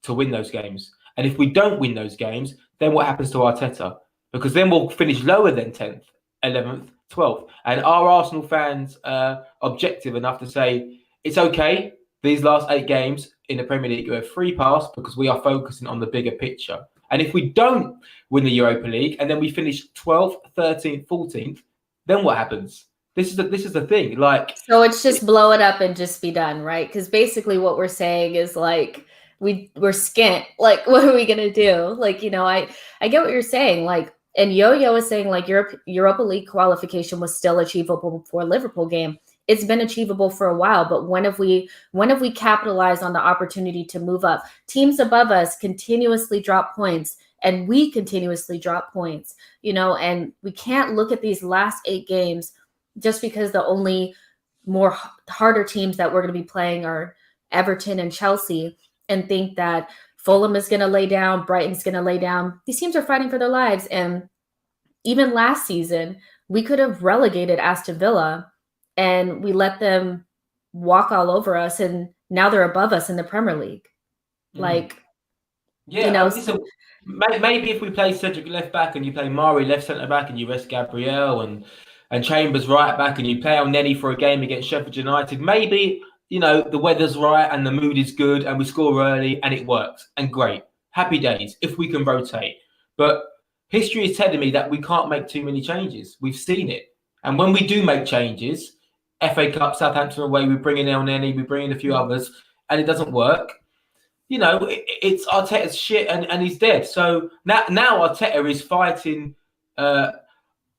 to win those games. And if we don't win those games, then what happens to Arteta? Because then we'll finish lower than 10th, 11th, 12th. And are Arsenal fans objective enough to say, it's okay, these last 8 games in the Premier League, we're free pass because we are focusing on the bigger picture. And if we don't win the Europa League and then we finish 12th, 13th, 14th, then what happens? This is the thing. Like, so it's just blow it up and just be done, right? Because basically what we're saying is like we're skint. Like, what are we gonna do? Like, you know, I get what you're saying. Like, and Yo-Yo is saying like Europa League qualification was still achievable before Liverpool game. It's been achievable for a while, but when have we capitalized on the opportunity to move up? Teams above us continuously drop points and we continuously drop points, you know, and we can't look at these last 8 games just because the only more harder teams that we're going to be playing are Everton and Chelsea and think that Fulham is going to lay down, Brighton's going to lay down. These teams are fighting for their lives. And even last season, we could have relegated Aston Villa and we let them walk all over us. And now they're above us in the Premier League. Like, yeah, you know, listen, maybe if we play Cedric left back and you play Mari left centre back and you rest Gabriel and Chambers right back and you play El Neni for a game against Sheffield United, maybe, you know, the weather's right and the mood is good and we score early and it works and great. Happy days if we can rotate. But history is telling me that we can't make too many changes. We've seen it. And when we do make changes, FA Cup, Southampton away, we bring in El Neni, we bring in a few others, and it doesn't work. You know, it's Arteta's shit and he's dead. So now Arteta is fighting.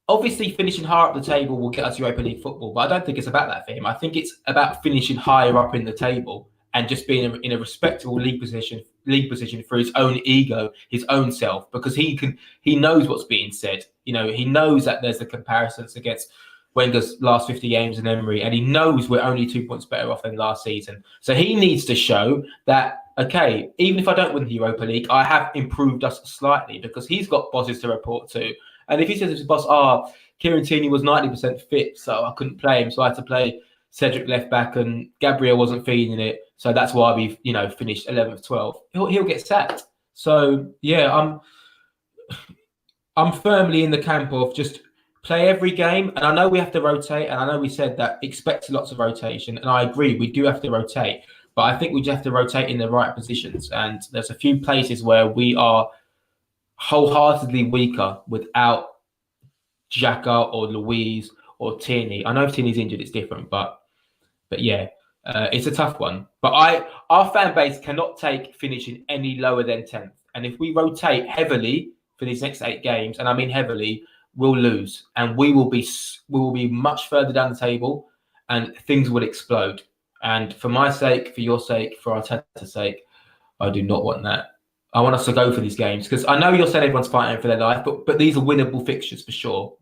Obviously, finishing higher up the table will get us Europa League football, but I don't think it's about that for him. I think it's about finishing higher up in the table and just being in a respectable league position for his own ego, his own self, because he knows what's being said. You know, he knows that there's the comparisons against Wenger's last 50 games in Emery, and he knows we're only 2 points better off than last season. So he needs to show that, okay, even if I don't win the Europa League, I have improved us slightly, because he's got bosses to report to. And if he says to his boss, Kieran Tierney was 90% fit, so I couldn't play him, so I had to play Cedric left back, and Gabriel wasn't feeding it, so that's why we've, you know, finished 11th, 12th. He'll get sacked. So yeah, I'm firmly in the camp of just play every game. And I know we have to rotate. And I know we said that expect lots of rotation. And I agree, we do have to rotate. But I think we just have to rotate in the right positions. And there's a few places where we are wholeheartedly weaker without Xhaka or Louise or Tierney. I know if Tierney's injured, it's different. But yeah, it's a tough one. But our fan base cannot take finishing any lower than 10th. And if we rotate heavily for these next 8 games, and I mean heavily, we'll lose, and we will be much further down the table, and things will explode. And for my sake, for your sake, for Arteta's sake, I do not want that. I want us to go for these games because I know you're saying everyone's fighting for their life, but these are winnable fixtures for sure.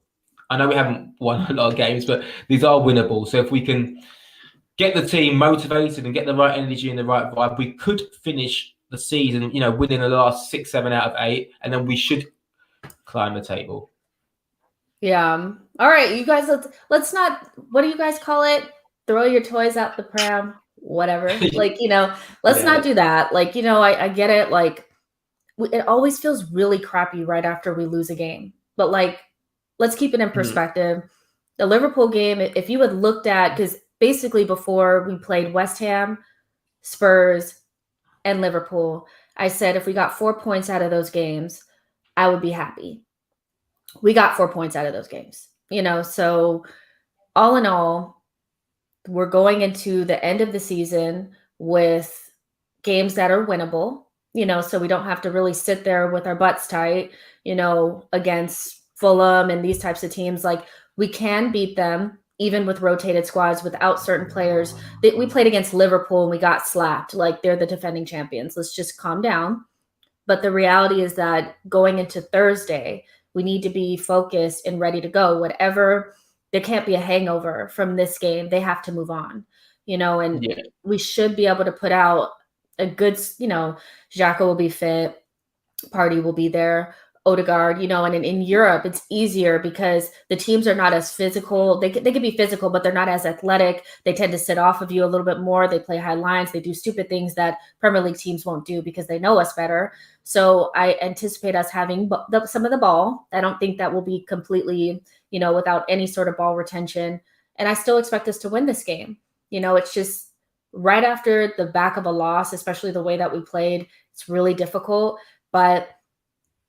I know we haven't won a lot of games, but these are winnable. So if we can get the team motivated and get the right energy and the right vibe, we could finish the season, winning the last 6, 7 out of 8, and then we should climb the table. Yeah. All right, you guys, let's not, what do you guys call it? Throw your toys out the pram, whatever. Let's not do that. I get it. It always feels really crappy right after we lose a game. But let's keep it in perspective. The Liverpool game, if you had looked at, because basically before we played West Ham, Spurs, and Liverpool, I said if we got 4 points out of those games, I would be happy. We got 4 points out of those games, so all in all, we're going into the end of the season with games that are winnable, so we don't have to really sit there with our butts tight, against Fulham and these types of teams. We can beat them even with rotated squads without certain players. We played against Liverpool and we got slapped. They're the defending champions. Let's just calm down. But the reality is that going into Thursday, we need to be focused and ready to go. There can't be a hangover from this game. They have to move on, and we should be able to put out a good, Xhaka will be fit, Partey will be there, Odegaard, and in Europe, it's easier because the teams are not as physical. They can be physical, but they're not as athletic. They tend to sit off of you a little bit more. They play high lines. They do stupid things that Premier League teams won't do because they know us better. So I anticipate us having some of the ball. I don't think that will be completely, without any sort of ball retention. And I still expect us to win this game. It's just right after the back of a loss, especially the way that we played, it's really difficult. But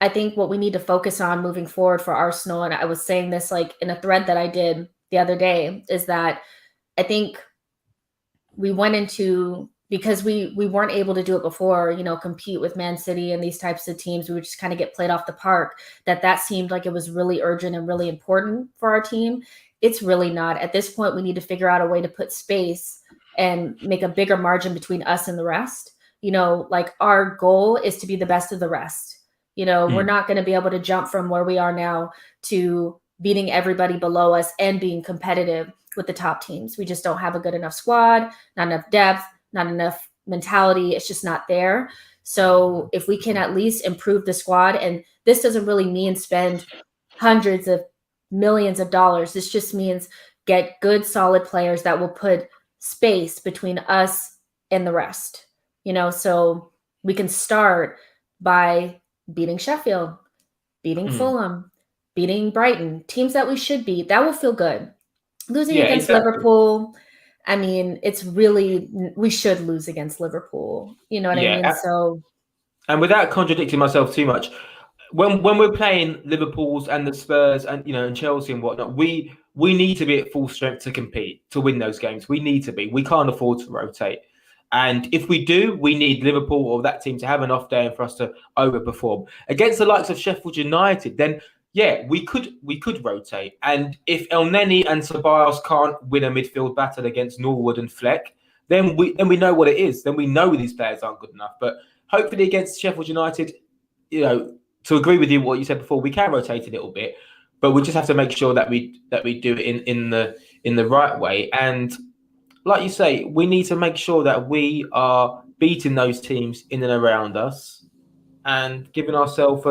I think what we need to focus on moving forward for Arsenal, and I was saying this in a thread that I did the other day, is that I think we went into, because we weren't able to do it before, compete with Man City and these types of teams, we would just kind of get played off the park, that seemed like it was really urgent and really important for our team. It's really not. At this point, we need to figure out a way to put space and make a bigger margin between us and the rest. Our goal is to be the best of the rest. We're not going to be able to jump from where we are now to beating everybody below us and being competitive with the top teams. We just don't have a good enough squad, not enough depth, not enough mentality. It's just not there. So if we can at least improve the squad, and this doesn't really mean spend hundreds of millions of dollars. This just means get good, solid players that will put space between us and the rest, so we can start by beating Sheffield, beating Fulham, beating Brighton, teams that we should beat. That will feel good. Losing against Liverpool, I mean, it's really, we should lose against Liverpool. You know what I mean? So, and without contradicting myself too much, when we're playing Liverpool's and the Spurs and and Chelsea and whatnot, we need to be at full strength to compete, to win those games. We need to be. We can't afford to rotate. And if we do, we need Liverpool or that team to have an off day and for us to overperform. Against the likes of Sheffield United, then we could rotate. And if El Neni and Ceballos can't win a midfield battle against Norwood and Fleck, then we know what it is. Then we know these players aren't good enough. But hopefully against Sheffield United, to agree with you what you said before, we can rotate a little bit, but we just have to make sure that we do it in the right way. And like you say, we need to make sure that we are beating those teams in and around us and giving ourselves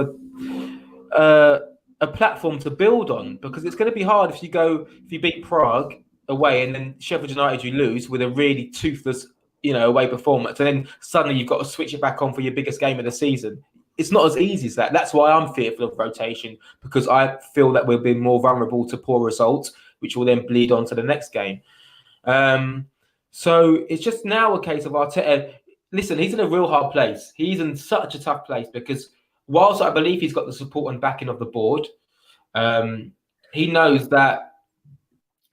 a platform to build on, because it's going to be hard if you beat Prague away and then Sheffield United you lose with a really toothless away performance, and then suddenly you've got to switch it back on for your biggest game of the season. it's not as easy as that. That's why I'm fearful of rotation, because I feel that we'll be more vulnerable to poor results, which will then bleed on to the next game. So it's just now a case of Arteta. Listen, he's in a real hard place. He's in such a tough place because whilst I believe he's got the support and backing of the board, he knows that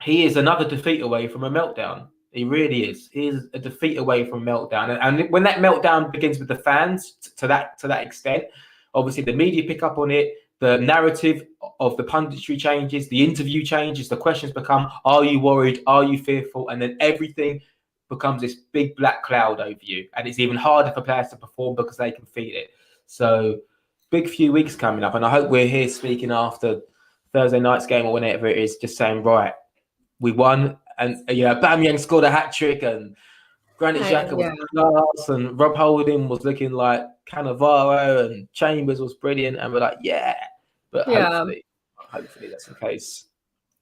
he is another defeat away from a meltdown. He really is. He is a defeat away from meltdown. And when that meltdown begins with the fans to that extent, obviously the media pick up on it, the narrative of the punditry changes, the interview changes, the questions become, are you worried? Are you fearful? And then everything becomes this big black cloud over you. And it's even harder for players to perform because they can feel it. So big few weeks coming up. And I hope we're here speaking after Thursday night's game or whenever it is, just saying, right, we won, and Aubameyang scored a hat trick, and Granit Xhaka was class, and Rob Holding was looking like Cannavaro, and Chambers was brilliant, and we're like, but hopefully that's the case.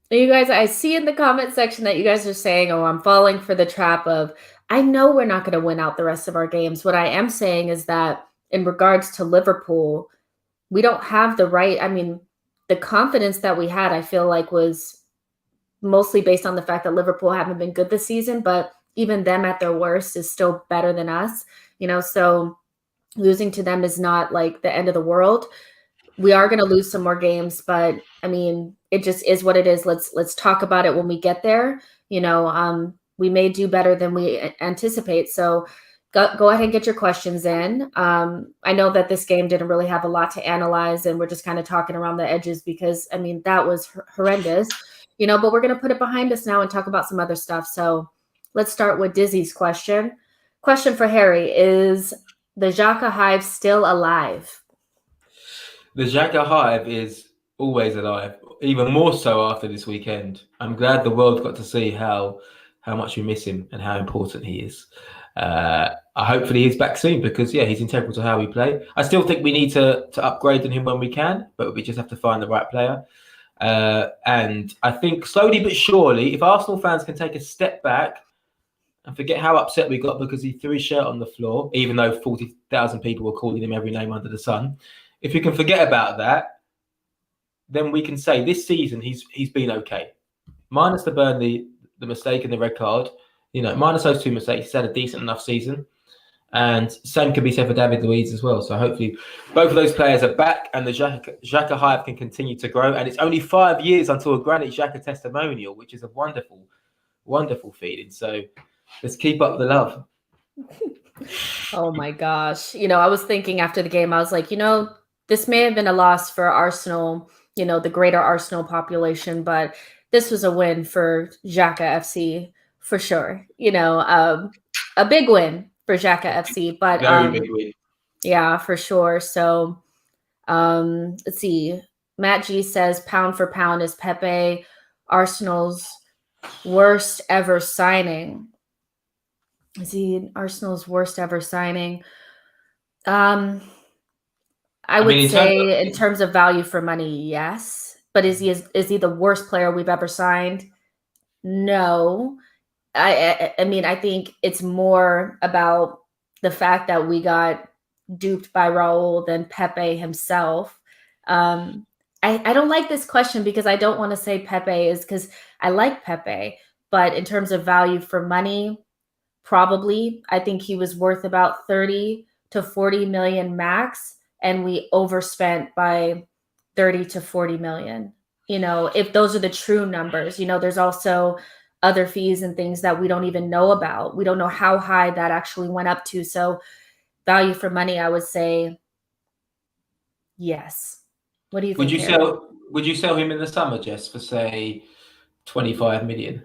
You guys, I see in the comment section that you guys are saying, "Oh, I'm falling for the trap of." I know we're not going to win out the rest of our games. What I am saying is that in regards to Liverpool, we don't have the right. I mean, the confidence that we had, I feel like, was mostly based on the fact that Liverpool haven't been good this season, but even them at their worst is still better than us, so losing to them is not like the end of the world. We are going to lose some more games, but I mean, it just is what it is. Let's talk about it when we get there. We may do better than we anticipate. So go ahead and get your questions in. I know that this game didn't really have a lot to analyze, and we're just kind of talking around the edges because, I mean, that was horrendous. But we're going to put it behind us now and talk about some other stuff. So let's start with Dizzy's question. Question for Harry: is the Xhaka Hive still alive? The Xhaka Hive is always alive, even more so after this weekend. I'm glad the world got to see how much we miss him and how important he is. Hopefully he's back soon because, he's integral to how we play. I still think we need to upgrade on him when we can, but we just have to find the right player. And I think slowly but surely, if Arsenal fans can take a step back and forget how upset we got because he threw his shirt on the floor, even though 40,000 people were calling him every name under the sun, if we can forget about that, then we can say this season he's been okay. Minus the Burnley, the mistake and the red card, minus those two mistakes, he's had a decent enough season. And same can be said for David Luiz as well. So hopefully both of those players are back and the Xhaka Hive can continue to grow. And it's only 5 years until a Granit Xhaka testimonial, which is a wonderful, wonderful feeling. So let's keep up the love. Oh my gosh. I was thinking after the game, I was like, this may have been a loss for Arsenal, the greater Arsenal population, but this was a win for Xhaka FC for sure. A big win for Xhaka FC, but very big win. Yeah, for sure. So let's see. Matt G says pound for pound is Pepe Arsenal's worst ever signing. Is he Arsenal's worst ever signing? I would say in terms of value for money, yes. But is he the worst player we've ever signed? No. I mean, I think it's more about the fact that we got duped by Raul than Pepe himself. I don't like this question because I don't want to say Pepe is because I like Pepe, but in terms of value for money, probably I think he was worth about 30 to 40 million max, and we overspent by 30 to 40 million. If those are the true numbers, there's also other fees and things that we don't even know about. We don't know how high that actually went up to. So value for money, I would say yes. What do you think? Would you sell him in the summer, Jess, for say 25 million?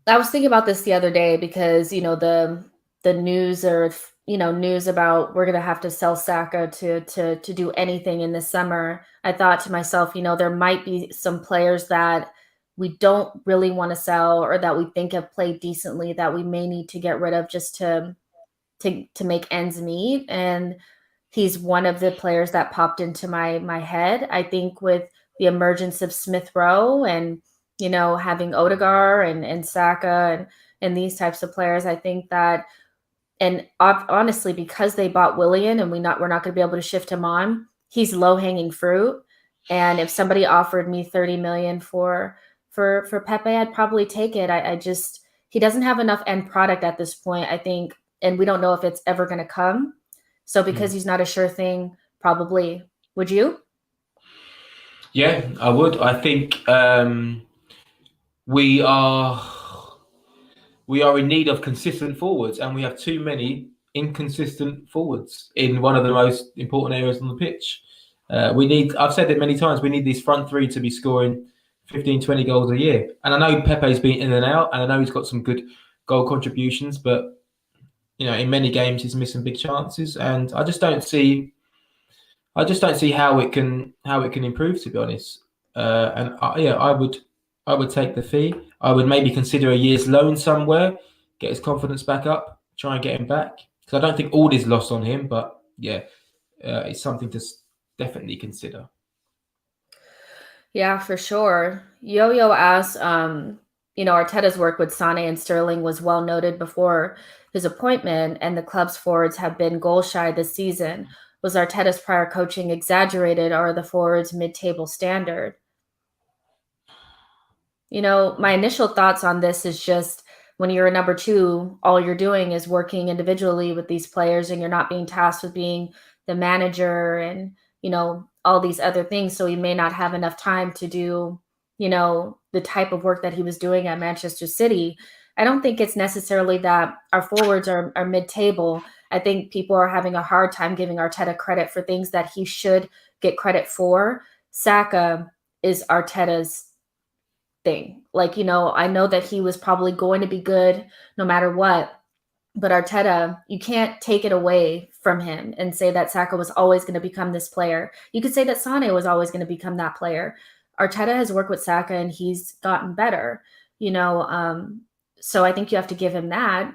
I was thinking about this the other day because, the news or, news about we're going to have to sell Saka to do anything in the summer. I thought to myself, there might be some players that we don't really want to sell or that we think have played decently that we may need to get rid of just to make ends meet. And he's one of the players that popped into my head. I think with the emergence of Smith Rowe and, having Odegaard and Saka and these types of players, I think that And honestly, because they bought Willian and we're not going to be able to shift him on, he's low hanging fruit. And if somebody offered me 30 million for Pepe, I'd probably take it. I just, he doesn't have enough end product at this point, I think, and we don't know if it's ever going to come. So because he's not a sure thing, probably. Would you? Yeah, I would. I think we are in need of consistent forwards, and we have too many inconsistent forwards in one of the most important areas on the pitch. We need, I've said it many times, we need these front three to be scoring 15, 20 goals a year. And I know Pepe's been in and out, and I know he's got some good goal contributions, but in many games he's missing big chances, and I just don't see how it can improve, to be honest. I would take the fee. I would maybe consider a year's loan somewhere, get his confidence back up, try and get him back. Because I don't think all is lost on him, but yeah, it's something to definitely consider. Yeah, for sure. Yo-Yo asks, Arteta's work with Sane and Sterling was well noted before his appointment, and the club's forwards have been goal shy this season. Was Arteta's prior coaching exaggerated, or are the forwards mid-table standard? My initial thoughts on this is just when you're a number two, all you're doing is working individually with these players and you're not being tasked with being the manager and, all these other things. So he may not have enough time to do, the type of work that he was doing at Manchester City. I don't think it's necessarily that our forwards are mid-table. I think people are having a hard time giving Arteta credit for things that he should get credit for. Saka is Arteta's thing. I know that he was probably going to be good no matter what, but Arteta, you can't take it away from him and say that Saka was always going to become this player. You could say that Sane was always going to become that player. Arteta has worked with Saka and he's gotten better, so I think you have to give him that.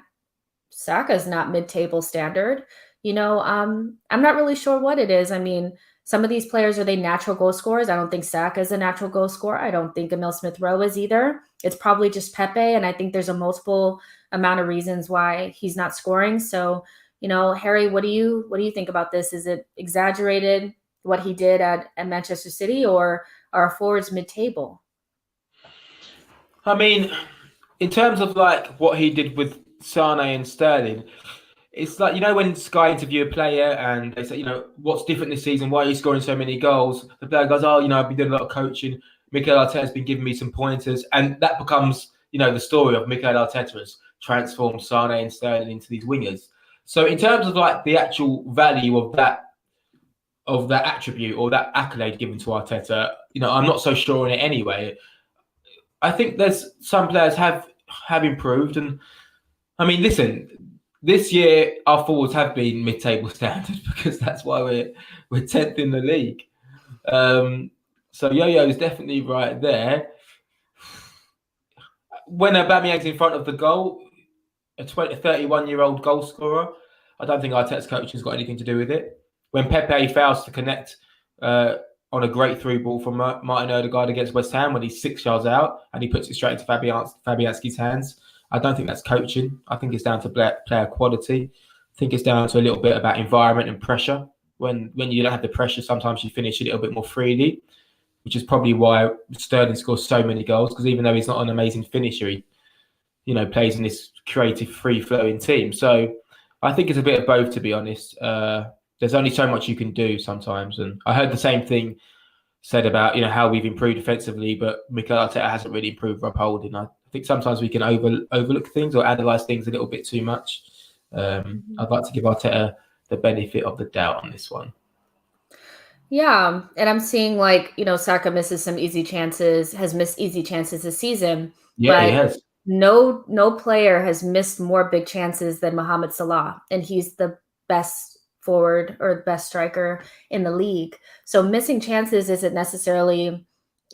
Saka's not mid-table standard. I'm not really sure what it is. I mean, some of these players, are they natural goal scorers? I don't think Saka is a natural goal scorer. I don't think Emil Smith-Rowe is either. It's probably just Pepe, and I think there's a multiple amount of reasons why he's not scoring. So, Harry, what do you think about this? Is it exaggerated what he did at Manchester City, or are forwards mid-table? I mean, in terms of what he did with Sane and Sterling, it's like, when Sky interview a player and they say, what's different this season? Why are you scoring so many goals? The player goes, oh, I've been doing a lot of coaching. Mikel Arteta's been giving me some pointers. And that becomes, the story of Mikel Arteta has transformed Sane and Sterling into these wingers. So in terms of the actual value of that attribute or that accolade given to Arteta, I'm not so sure on it anyway. I think there's some players have improved. And I mean, listen, this year our forwards have been mid-table standard because that's why we're 10th in the league. So Yo-Yo is definitely right there. When Aubameyang's in front of the goal, a 31-year-old goal scorer, I don't think Arteta's coaching's got anything to do with it. When Pepe fails to connect on a great through ball from Martin Odegaard against West Ham when he's 6 yards out and he puts it straight into Fabianski's hands, I don't think that's coaching. I think it's down to player quality. I think it's down to a little bit about environment and pressure. When you don't have the pressure, sometimes you finish a little bit more freely, which is probably why Sterling scores so many goals, because even though he's not an amazing finisher, he plays in this creative, free-flowing team. So I think it's a bit of both, to be honest. There's only so much you can do sometimes. And I heard the same thing said about, how we've improved defensively, but Mikel Arteta hasn't really improved upholding. I think sometimes we can overlook things or analyse things a little bit too much. I'd like to give Arteta the benefit of the doubt on this one. Yeah, and I'm seeing Saka misses some easy chances, has missed easy chances this season. Yeah, he has. No player has missed more big chances than Mohamed Salah, and he's the best forward or the best striker in the league. So missing chances isn't necessarily,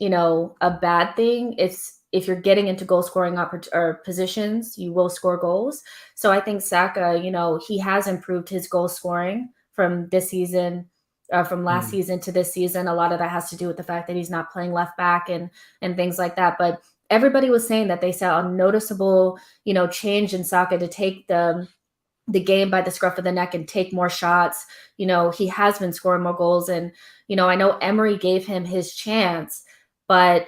a bad thing. It's if you're getting into goal scoring or positions, you will score goals. So I think Saka, he has improved his goal scoring from this season. From last season to this season. A lot of that has to do with the fact that he's not playing left back and things like that. But everybody was saying that they saw a noticeable, change in Saka to take the the game by the scruff of the neck and take more shots. He has been scoring more goals. And, I know Emery gave him his chance, but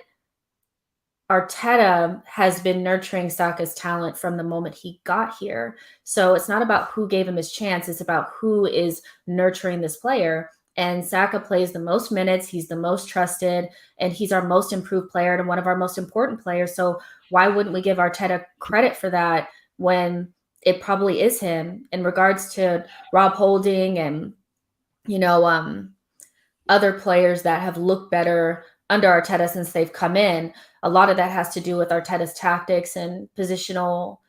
Arteta has been nurturing Saka's talent from the moment he got here. So it's not about who gave him his chance. It's about who is nurturing this player. And Saka plays the most minutes. He's the most trusted, and he's our most improved player and one of our most important players. So why wouldn't we give Arteta credit for that when it probably is him? In regards to Rob Holding and, other players that have looked better under Arteta since they've come in, a lot of that has to do with Arteta's tactics and positional,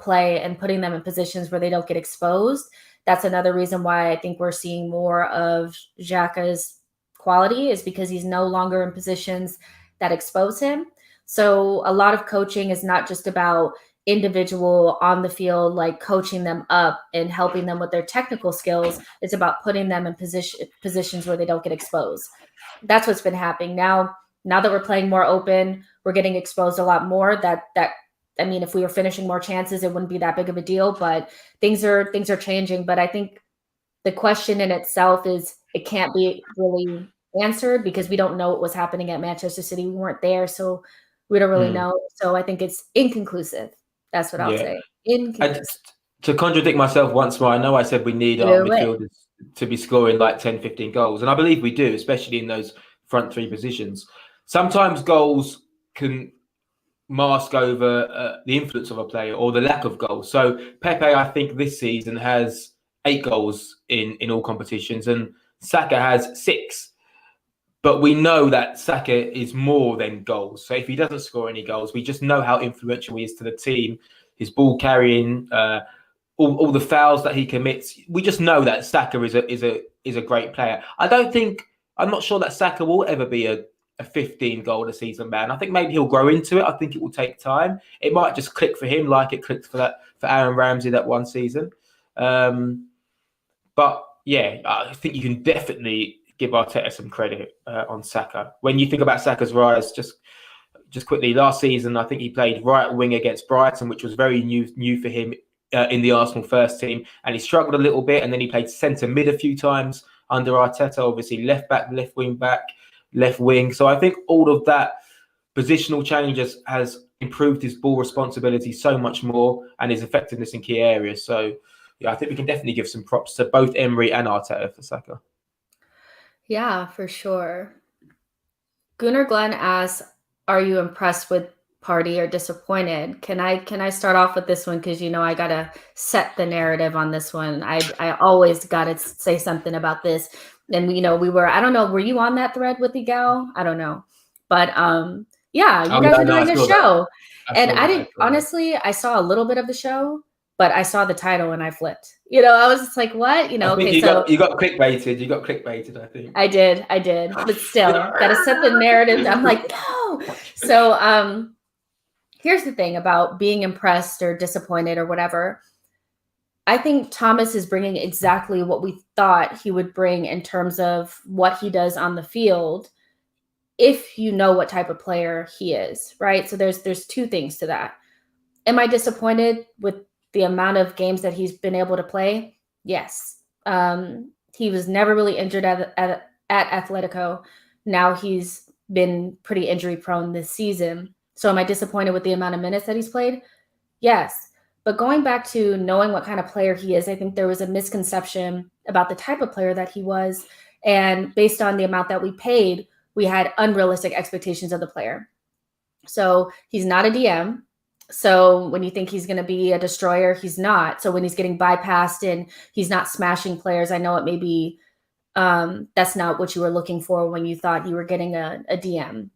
play and putting them in positions where they don't get exposed. That's another reason why I think we're seeing more of Xhaka's quality, is because he's no longer in positions that expose him. So a lot of coaching is not just about individual on the field, like coaching them up and helping them with their technical skills. It's about putting them in positions where they don't get exposed. That's what's been happening now that we're playing more open, we're getting exposed a lot more. I mean, if we were finishing more chances, it wouldn't be that big of a deal, but things are changing. But I think the question in itself is, it can't be really answered because we don't know what was happening at Manchester City. We weren't there, so we don't really know. So I think it's inconclusive. That's what I'll say. Inconclusive. To contradict myself once more, I know I said we need our midfielders to be scoring like 10, 15 goals. And I believe we do, especially in those front three positions. Sometimes goals can mask over the influence of a player or the lack of goals. So Pepe, I think this season has 8 goals in all competitions, and Saka has 6. But we know that Saka is more than goals. So if he doesn't score any goals, we just know how influential he is to the team. His ball carrying, all the fouls that he commits. We just know that Saka is a great player. I'm not sure that Saka will ever be a 15 goal a season man. I think maybe he'll grow into it. I think it will take time. It might just click for him like it clicked for Aaron Ramsey that one season. But yeah, I think you can definitely give Arteta some credit on Saka. When you think about Saka's rise, just quickly, last season I think he played right wing against Brighton, which was very new for him in the Arsenal first team, and he struggled a little bit. And then he played centre mid a few times under Arteta, obviously left back, left wing back, left wing. So I think all of that positional changes has improved his ball responsibility so much more and his effectiveness in key areas. So yeah, I think we can definitely give some props to both Emery and Arteta for Saka. Yeah, for sure. Gunnar Glenn asks, are you impressed with Partey or disappointed? Can I start off with this one? Because, I got to set the narrative on this one. I always got to say something about this. And, we were, I don't know, were you on that thread with the gal? I don't know. But, yeah, you guys were doing a show. Honestly, I saw a little bit of the show, but I saw the title and I flipped. I was just like, what? I think you got clickbaited. You got clickbaited, I think. I did. But still, got to set the narrative. I'm like, no. So here's the thing about being impressed or disappointed or whatever. I think Thomas is bringing exactly what we thought he would bring in terms of what he does on the field, if you know what type of player he is, right? So there's 2 things to that. Am I disappointed with the amount of games that he's been able to play? Yes. He was never really injured at Atletico. Now he's been pretty injury prone this season. So am I disappointed with the amount of minutes that he's played? Yes. But going back to knowing what kind of player he is, I think there was a misconception about the type of player that he was. And based on the amount that we paid, we had unrealistic expectations of the player. So he's not a DM. So when you think he's going to be a destroyer, he's not. So when he's getting bypassed and he's not smashing players, I know it may be that's not what you were looking for when you thought you were getting a DM.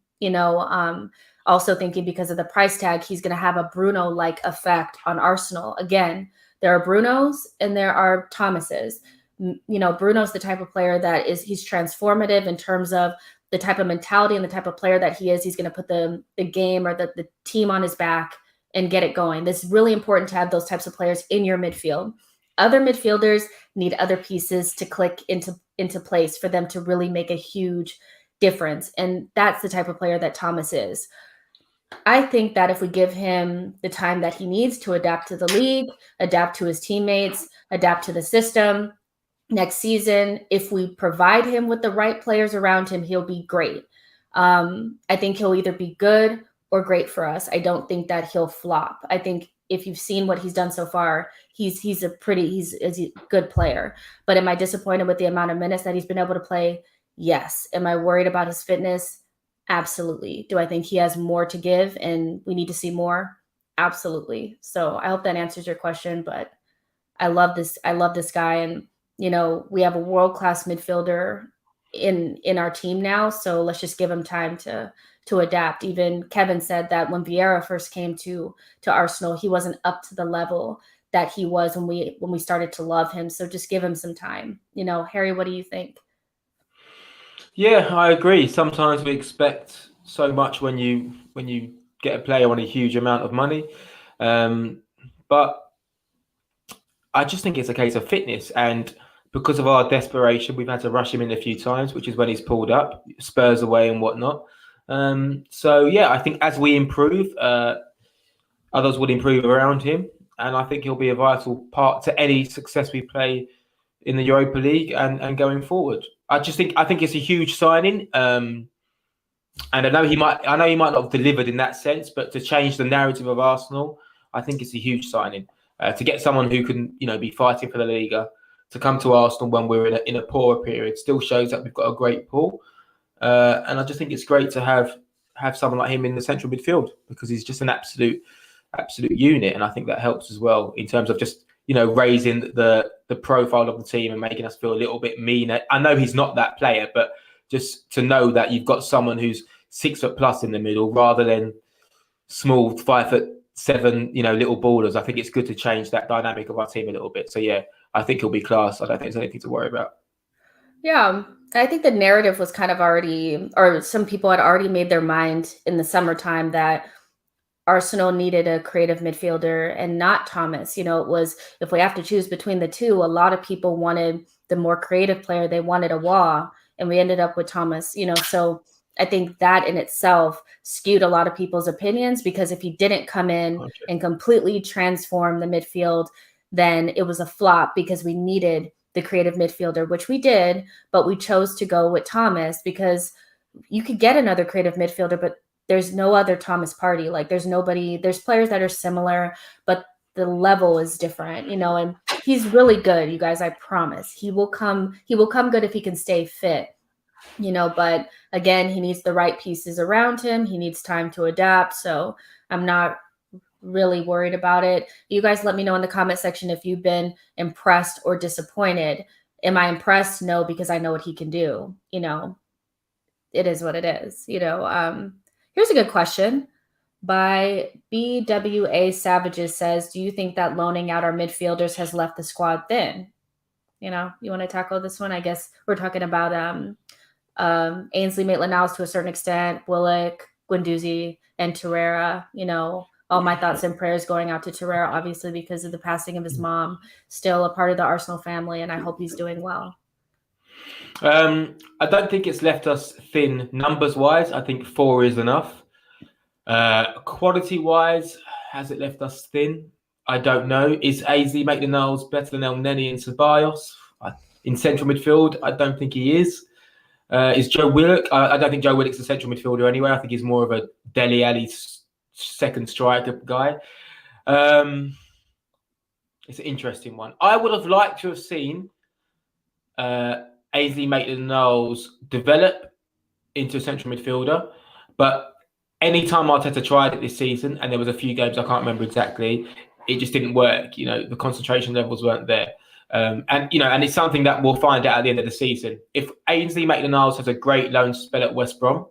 Also thinking because of the price tag, he's going to have a Bruno-like effect on Arsenal. Again, there are Brunos and there are Thomases. Bruno's the type of player that he's transformative in terms of the type of mentality and the type of player that he is. He's going to put the game or the team on his back and get it going. It's really important to have those types of players in your midfield. Other midfielders need other pieces to click into place for them to really make a huge difference. And that's the type of player that Thomas is. I think that if we give him the time that he needs to adapt to the league, adapt to his teammates, adapt to the system, next season, if we provide him with the right players around him, he'll be great. I think he'll either be good or great for us. I don't think that he'll flop. I think if you've seen what he's done so far, he's a good player. But am I disappointed with the amount of minutes that he's been able to play? Yes. Am I worried about his fitness? Absolutely. Do I think he has more to give and we need to see more? Absolutely. So I hope that answers your question, but I love this guy, and we have a world-class midfielder in our team now, so let's just give him time to adapt. Even Kevin said that when Vieira first came to Arsenal, he wasn't up to the level that he was when we started to love him. So just give him some time. Harry, what do you think? Yeah, I agree. Sometimes we expect so much when you get a player on a huge amount of money, but I just think it's a case of fitness, and because of our desperation, we've had to rush him in a few times, which is when he's pulled up, Spurs away and whatnot. So yeah, I think as we improve, others would improve around him, and I think he'll be a vital part to any success we play in the Europa League and going forward. I think it's a huge signing. And I know he might not have delivered in that sense, but to change the narrative of Arsenal, I think it's a huge signing. To get someone who can, be fighting for the Liga to come to Arsenal when we're in a poorer period still shows that we've got a great pool. And I just think it's great to have someone like him in the central midfield because he's just an absolute unit, and I think that helps as well in terms of just raising the profile of the team and making us feel a little bit meaner. I know he's not that player, but just to know that you've got someone who's 6 foot plus in the middle rather than small 5'7", little ballers. I think it's good to change that dynamic of our team a little bit. So yeah, I think he'll be class. I don't think there's anything to worry about. Yeah, I think the narrative was kind of already, or some people had already made their mind in the summertime that Arsenal needed a creative midfielder and not Thomas. It was, if we have to choose between the two, a lot of people wanted the more creative player. They wanted a Wah, and we ended up with Thomas. So I think that in itself skewed a lot of people's opinions, because if he didn't come in and completely transform the midfield, then it was a flop because we needed the creative midfielder, which we did, but we chose to go with Thomas because you could get another creative midfielder, but there's no other Thomas Partey. Like there's players that are similar, but the level is different, and he's really good, you guys. I promise he will come good if he can stay fit, but again, he needs the right pieces around him. He needs time to adapt. So I'm not really worried about it. You guys let me know in the comment section if you've been impressed or disappointed. Am I impressed? No, because I know what he can do. It is what it is. Here's a good question by BWA Savages says, do you think that loaning out our midfielders has left the squad thin? You want to tackle this one? I guess we're talking about Ainsley Maitland-Niles to a certain extent, Willock, Guendouzi, and Torreira. All my thoughts and prayers going out to Torreira, obviously, because of the passing of his mom, still a part of the Arsenal family, and I hope he's doing well. I don't think it's left us thin numbers-wise. I think 4 is enough. Quality-wise, has it left us thin? I don't know. Is Ainsley Maitland-Niles better than El Neni and Ceballos in central midfield? I don't think he is. Is Joe Willock? I don't think Joe Willock's a central midfielder anyway. I think he's more of a Dele Alli second striker guy. It's an interesting one. I would have liked to have seen Ainsley Maitland-Niles develop into a central midfielder, but anytime Arteta tried it this season, and there was a few games I can't remember exactly, it just didn't work. The concentration levels weren't there. And it's something that we'll find out at the end of the season. If Ainsley Maitland-Niles has a great loan spell at West Brom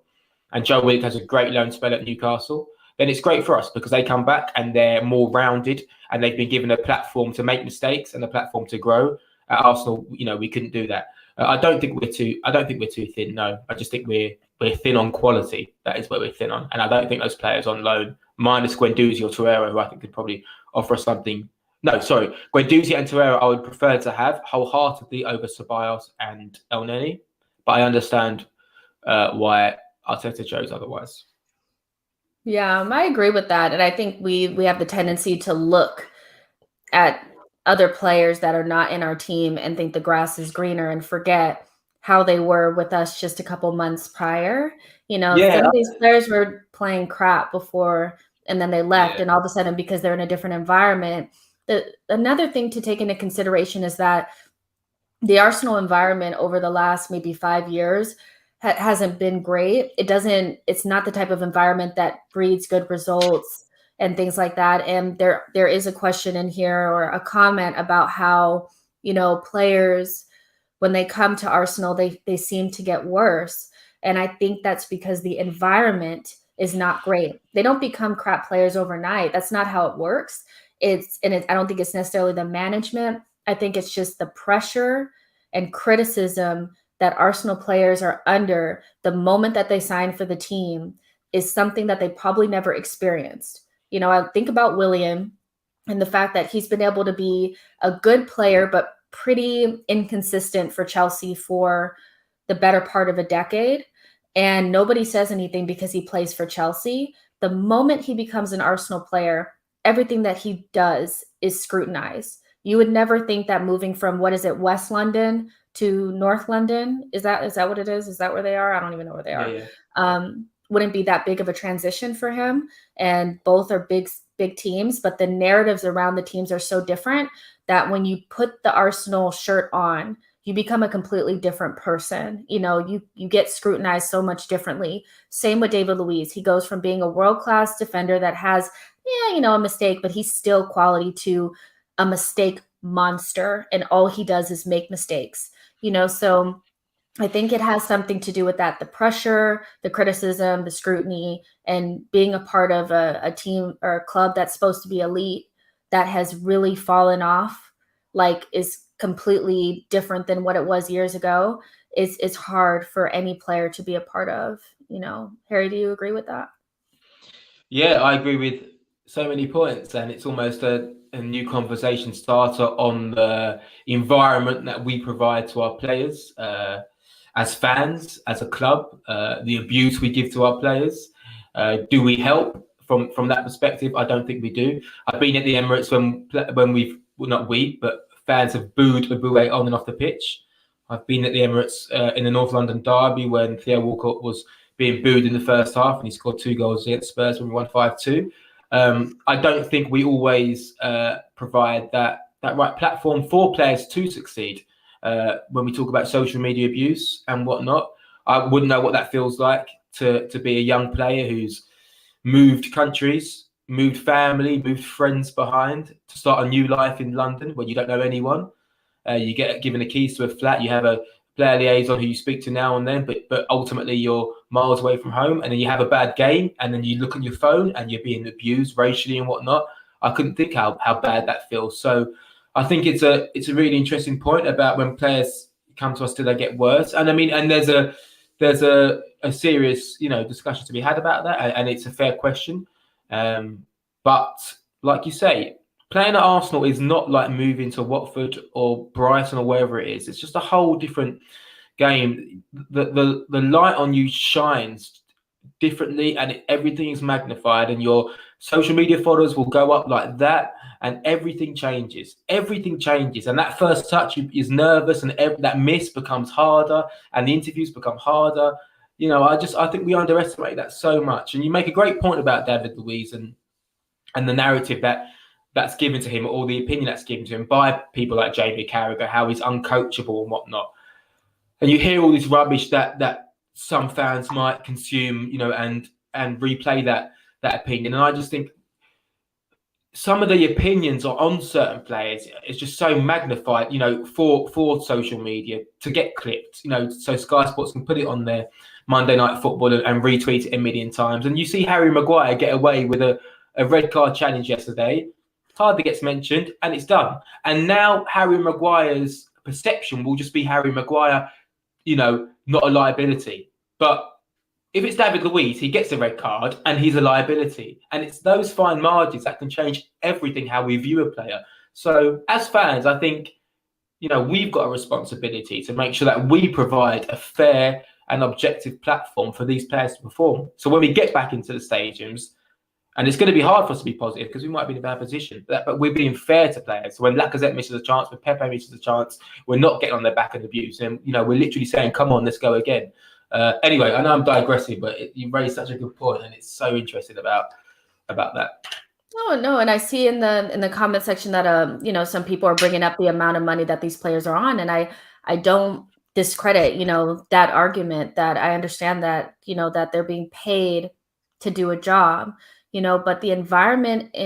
and Joe Willock has a great loan spell at Newcastle, then it's great for us because they come back and they're more rounded and they've been given a platform to make mistakes and a platform to grow. At Arsenal, we couldn't do that. I don't think we're too thin. No, I just think we're thin on quality. That is where we're thin on, and I don't think those players on loan, minus Guendouzi or Torreira, who I think could probably offer us something. No, sorry, Guendouzi and Torreira I would prefer to have wholeheartedly over Ceballos and El Neni, but I understand why Arteta chose otherwise. Yeah, I agree with that. And I think we have the tendency to look at other players that are not in our team and think the grass is greener and forget how they were with us just a couple months prior. Yeah, Some of these players were playing crap before and then they left, yeah, and all of a sudden, because they're in a different environment. Another thing to take into consideration is that the Arsenal environment over the last maybe 5 years hasn't been great. It's not the type of environment that breeds good results and things like that. And there is a question in here or a comment about how, players, when they come to Arsenal, they seem to get worse. And I think that's because the environment is not great. They don't become crap players overnight. That's not how it works. I don't think it's necessarily the management. I think it's just the pressure and criticism that Arsenal players are under the moment that they sign for the team is something that they probably never experienced. I think about William and the fact that he's been able to be a good player, but pretty inconsistent for Chelsea for the better part of a decade. And nobody says anything because he plays for Chelsea. The moment he becomes an Arsenal player, everything that he does is scrutinized. You would never think that moving from, what is it, West London to North London, is that what it is? Is that where they are? I don't even know where they yeah, are. yeah. Wouldn't be that big of a transition for him. And both are big teams, but the narratives around the teams are so different that when you put the Arsenal shirt on, you become a completely different person. You get scrutinized so much differently. Same with David Luiz. He goes from being a world-class defender that has, a mistake, but he's still quality, to a mistake monster, and all he does is make mistakes. So I think it has something to do with that, the pressure, the criticism, the scrutiny, and being a part of a team or a club that's supposed to be elite that has really fallen off, like is completely different than what it was years ago. It's hard for any player to be a part of. Harry, do you agree with that? Yeah, I agree with so many points, and it's almost a new conversation starter on the environment that we provide to our players as fans, as a club, the abuse we give to our players. Do we help from that perspective? I don't think we do. I've been at the Emirates when we've, well, not we, but fans have booed Abue on and off the pitch. I've been at the Emirates in the North London derby when Theo Walcott was being booed in the first half, and he scored 2 goals against Spurs when we won 5-2. I don't think we always provide that right platform for players to succeed. When we talk about social media abuse and whatnot, I wouldn't know what that feels like to be a young player who's moved countries, moved family, moved friends behind to start a new life in London where you don't know anyone. You get given the keys to a flat. You have a player liaison who you speak to now and then, but ultimately you're miles away from home. And then you have a bad game, and then you look on your phone and you're being abused racially and whatnot. I couldn't think how bad that feels. So I think it's a really interesting point about when players come to us, do they get worse? And I mean, and there's a serious discussion to be had about that, and it's a fair question. But like you say, playing at Arsenal is not like moving to Watford or Brighton or wherever it is. It's just a whole different game. The light on you shines differently, and everything is magnified, and your social media followers will go up like that, and everything changes. Everything changes, and that first touch is nervous, and that miss becomes harder, and the interviews become harder. I think we underestimate that so much. And you make a great point about David Luiz and the narrative that's given to him, or the opinion that's given to him by people like Jamie Carragher, how he's uncoachable and whatnot. And you hear all this rubbish that some fans might consume, and replay that opinion. And I just think some of the opinions on certain players is just so magnified, for social media to get clipped, so Sky Sports can put it on their Monday Night Football and retweet it a million times. And you see Harry Maguire get away with a red card challenge yesterday, hardly gets mentioned, and it's done. And now Harry Maguire's perception will just be Harry Maguire, not a liability. But if it's David Luiz, he gets a red card and he's a liability. And it's those fine margins that can change everything, how we view a player. So as fans, I think, we've got a responsibility to make sure that we provide a fair an objective platform for these players to perform. So when we get back into the stadiums, and it's going to be hard for us to be positive because we might be in a bad position, but we're being fair to players. So when Lacazette misses a chance, when Pepe misses a chance, we're not getting on their back and abuse. And, we're literally saying, come on, let's go again. Anyway, I know I'm digressing, but you raised such a good point, and it's so interesting about that. Oh no, and I see in the comment section that some people are bringing up the amount of money that these players are on, and I don't discredit that argument. That I understand that that they're being paid to do a job, but the environment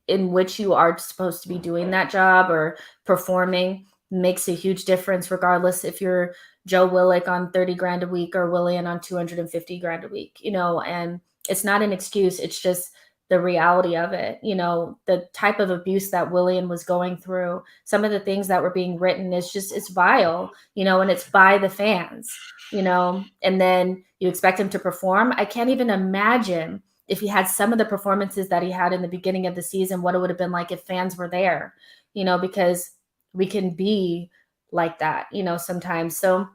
in which you are supposed to be doing that job or performing makes a huge difference, regardless if you're Joe Willock on 30 grand a week or Willian on 250 grand a week, and it's not an excuse. It's just the reality of it. The type of abuse that Willian was going through, some of the things that were being written it's vile, and it's by the fans, and then you expect him to perform. I can't even imagine if he had some of the performances that he had in the beginning of the season, what it would have been like if fans were there, because we can be like that, sometimes. So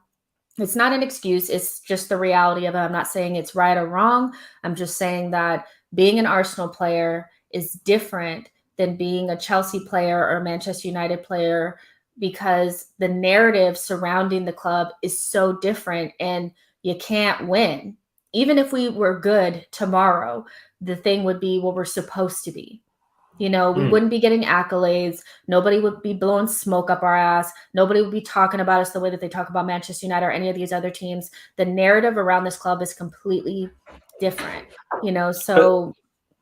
it's not an excuse. It's just the reality of it. I'm not saying it's right or wrong. I'm just saying that being an Arsenal player is different than being a Chelsea player or a Manchester United player, because the narrative surrounding the club is so different and you can't win. Even if we were good tomorrow, the thing would be what we're supposed to be. We wouldn't be getting accolades. Nobody would be blowing smoke up our ass. Nobody would be talking about us the way that they talk about Manchester United or any of these other teams. The narrative around this club is completely different, so.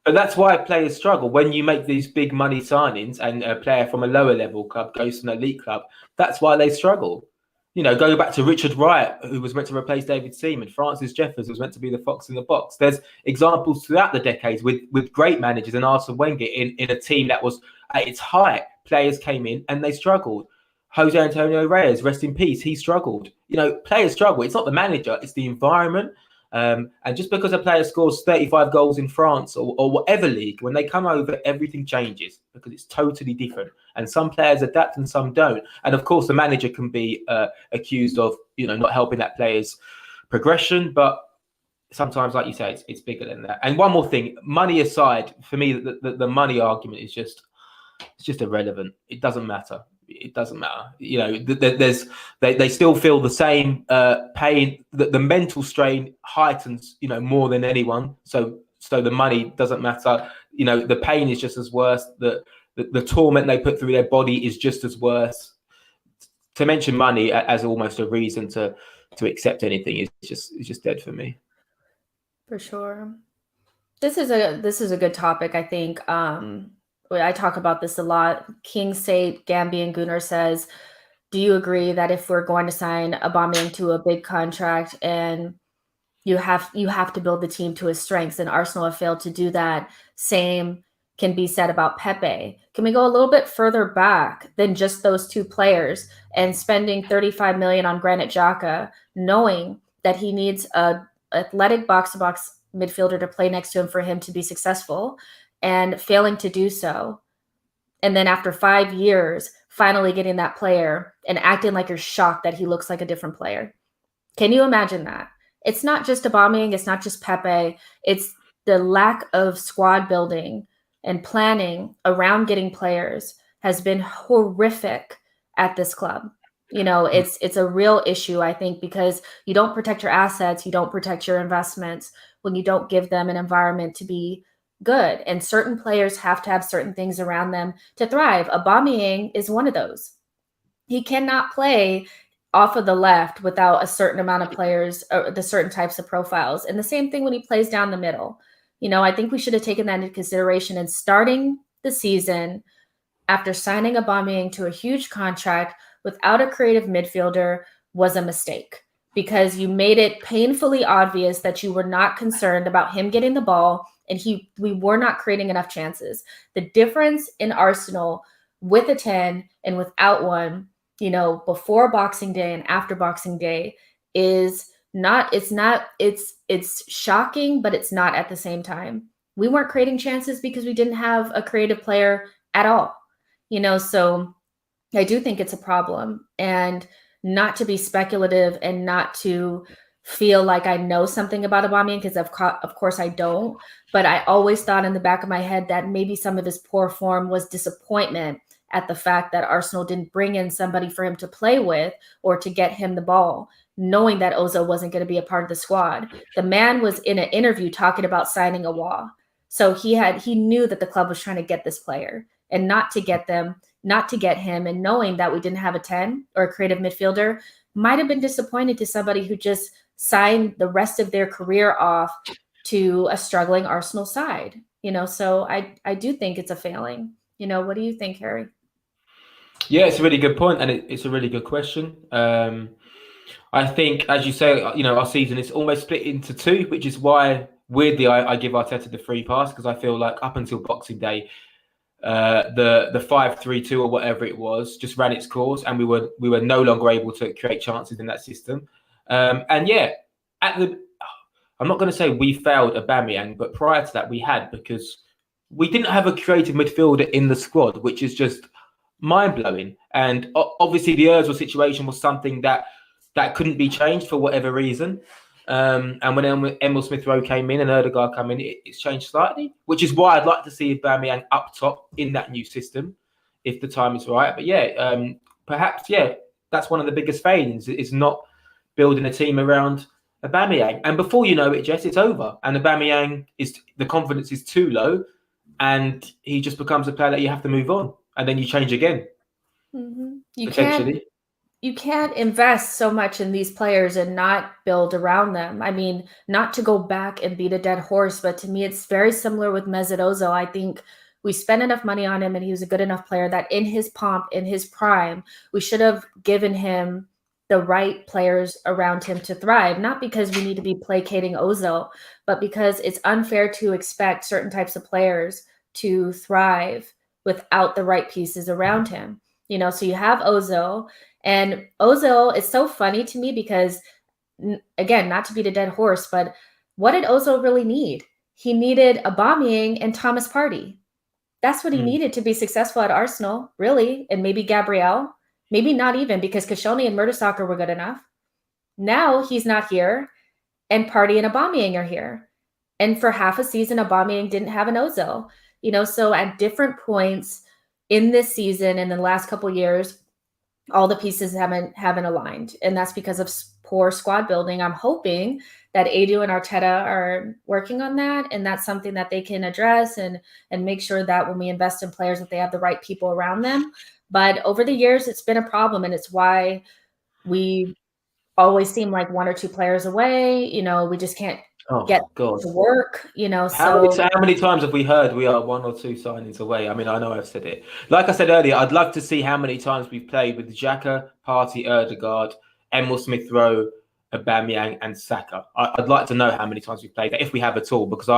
But that's why players struggle. When you make these big money signings and a player from a lower level club goes to an elite club, that's why they struggle. Go back to Richard Wright, who was meant to replace David Seaman. Francis Jeffers was meant to be the fox in the box. There's examples throughout the decades with great managers, and Arsene Wenger in a team that was at its height. Players came in and they struggled. Jose Antonio Reyes, rest in peace, he struggled. Players struggle. It's not the manager, it's the environment. And just because a player scores 35 goals in France or whatever league, when they come over, everything changes because it's totally different. And some players adapt and some don't. And of course, the manager can be accused of, not helping that player's progression. But sometimes, like you say, it's bigger than that. And one more thing, money aside, for me, the money argument is just irrelevant. It doesn't matter. It doesn't matter. They still feel the same pain. The mental strain heightens, more than anyone. So the money doesn't matter. The pain is just as worse. The torment they put through their body is just as worse. To mention money as almost a reason to accept anything is just dead for me. For sure. This is a good topic, I think. I talk about this a lot. King Sate Gambian Gunnar says, do you agree that if we're going to sign Aubameyang to a big contract and you have to build the team to his strengths, and Arsenal have failed to do that, same can be said about Pepe? Can we go a little bit further back than just those two players and spending 35 million on Granit Xhaka, knowing that he needs a athletic box-to-box midfielder to play next to him for him to be successful, and failing to do so? And then after 5 years, finally getting that player and acting like you're shocked that he looks like a different player. Can you imagine that? It's not just Aubameyang, it's not just Pepe. It's the lack of squad building and planning around getting players has been horrific at this club. It's a real issue, I think, because you don't protect your assets, you don't protect your investments when you don't give them an environment to be good. And certain players have to have certain things around them to thrive. Aubameyang is one of those. He cannot play off of the left without a certain amount of players, or the certain types of profiles. And the same thing when he plays down the middle. I think we should have taken that into consideration. And starting the season after signing Aubameyang to a huge contract without a creative midfielder was a mistake, because you made it painfully obvious that you were not concerned about him getting the ball, and we were not creating enough chances. The difference in Arsenal with a 10 and without one, before Boxing Day and after Boxing Day is it's shocking, but it's not at the same time. We weren't creating chances because we didn't have a creative player at all, so I do think it's a problem. And not to be speculative and not to feel like I know something about Aubameyang, because of course I don't. But I always thought in the back of my head that maybe some of his poor form was disappointment at the fact that Arsenal didn't bring in somebody for him to play with or to get him the ball, knowing that Ozil wasn't going to be a part of the squad. The man was in an interview talking about signing a wall. So he knew that the club was trying to get this player and not to get him, and knowing that we didn't have a 10 or a creative midfielder might have been disappointed to somebody who just signed the rest of their career off to a struggling Arsenal side. So I do think it's a failing. What do you think, Harry? Yeah, it's a really good point, and it's a really good question. I think, as you say, our season is almost split into two, which is why, weirdly, I give Arteta the free pass, because I feel like up until Boxing Day, the 5-3-2 or whatever it was just ran its course, and we were no longer able to create chances in that system. And yeah, I'm not going to say we failed Aubameyang, but prior to that we had, because we didn't have a creative midfielder in the squad, which is just mind-blowing. And obviously the Ozil situation was something that couldn't be changed for whatever reason. And when Emil Smith-Rowe came in and Ødegaard came in, it's changed slightly, which is why I'd like to see Aubameyang up top in that new system, if the time is right. But yeah, perhaps, yeah, that's one of the biggest failings, is not building a team around Aubameyang. And before you know it, Jess, it's over. And Aubameyang, the confidence is too low, and he just becomes a player that you have to move on, and then you change again. Mm-hmm. You can't invest so much in these players and not build around them. I mean, not to go back and beat a dead horse, but to me, it's very similar with Mesut Ozil. I think we spent enough money on him, and he was a good enough player that in his pomp, in his prime, we should have given him the right players around him to thrive. Not because we need to be placating Ozil, but because it's unfair to expect certain types of players to thrive without the right pieces around him. So you have Ozil. And Ozil is so funny to me because, again, not to beat a dead horse, but what did Ozil really need? He needed Aubameyang and Thomas Partey. That's what he needed to be successful at Arsenal, really, and maybe Gabriel. Maybe not even, because Koscielny and Mertesacker were good enough. Now he's not here, and Partey and Aubameyang are here. And for half a season, Aubameyang didn't have an Ozil. So at different points in this season and the last couple of years, all the pieces haven't aligned, and that's because of poor squad building. I'm hoping that Edu and Arteta are working on that, and that's something that they can address and make sure that when we invest in players, that they have the right people around them. But over the years, it's been a problem, and it's why we always seem like one or two players away. We just can't get to work. How many times have we heard we are one or two signings away? I mean, I know I've said it. Like I said earlier, I'd love to see how many times we've played with Xhaka, Partey, Ødegaard, Emil Smith-Rowe, Aubameyang, and Saka. I'd like to know how many times we've played that, if we have at all, because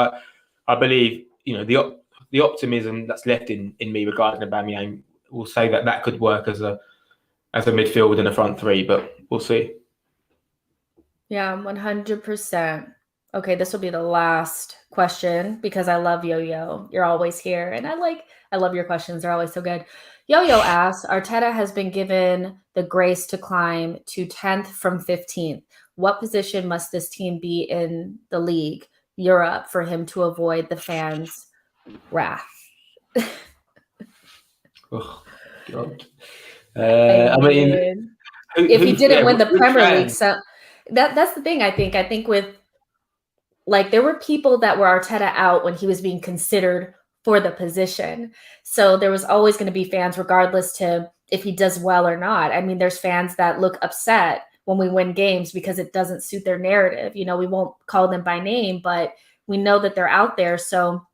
I believe the optimism that's left in me regarding Aubameyang will say that could work as a midfield and a front three, but we'll see. Yeah, 100%. Okay, this will be the last question, because I love Yo-Yo. You're always here, and I love your questions. They're always so good. Yo-Yo asks, Arteta has been given the grace to climb to 10th from 15th. What position must this team be in the league, Europe, for him to avoid the fans' wrath? Oh, God. I mean, if he didn't win the Premier League, so that's the thing. I think with, like, there were people that were Arteta out when he was being considered for the position. So there was always going to be fans, regardless to if he does well or not. I mean, there's fans that look upset when we win games because it doesn't suit their narrative. We won't call them by name, but we know that they're out there. So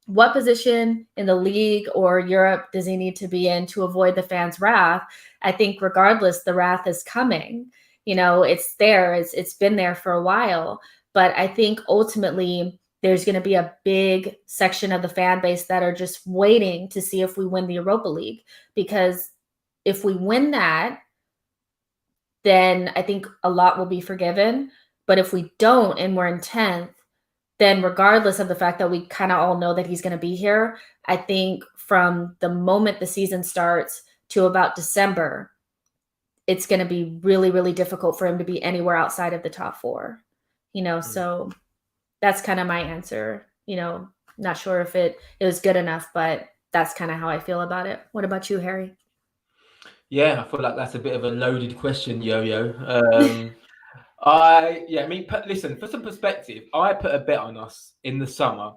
what position in the league or Europe does he need to be in to avoid the fans' wrath? I think regardless, the wrath is coming. It's there. It's been there for a while. But I think ultimately there's going to be a big section of the fan base that are just waiting to see if we win the Europa League. Because if we win that, then I think a lot will be forgiven. But if we don't and we're in 10th, then regardless of the fact that we kind of all know that he's going to be here, I think from the moment the season starts to about December, it's going to be really, really difficult for him to be anywhere outside of the top 4, so that's kind of my answer, not sure if it was good enough, but that's kind of how I feel about it. What about you, Harry? Yeah, I feel like that's a bit of a loaded question, Yo-Yo. Listen, for some perspective, I put a bet on us in the summer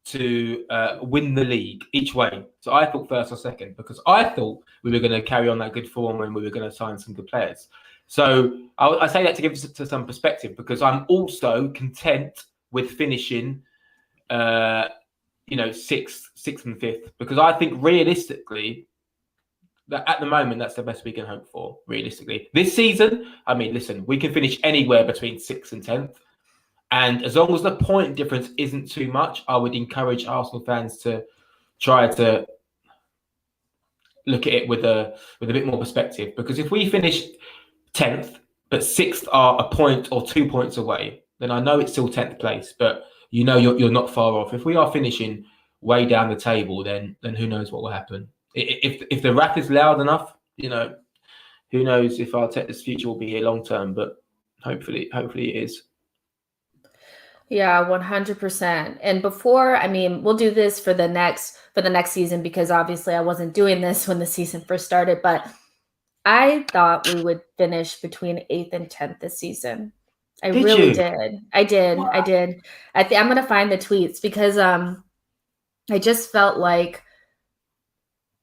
to win the league each way. So I thought first or second, because I thought we were going to carry on that good form and we were going to sign some good players. So I say that to give to some perspective, because I'm also content with finishing, sixth and fifth, because I think realistically, that at the moment, that's the best we can hope for, realistically. This season, I mean, listen, we can finish anywhere between 6th and 10th. And as long as the point difference isn't too much, I would encourage Arsenal fans to try to look at it with a bit more perspective. Because if we finish 10th, but 6th are a point or 2 points away, then I know it's still 10th place, but you're not far off. If we are finishing way down the table, then who knows what will happen. If the wrath is loud enough, who knows if Arteta's future will be here long term, but hopefully it is. Yeah, 100%. And we'll do this for the next season, because obviously I wasn't doing this when the season first started, but I thought we would finish between 8th and 10th this season. I really did. I did. Wow. I did. I'm going to find the tweets, because I just felt like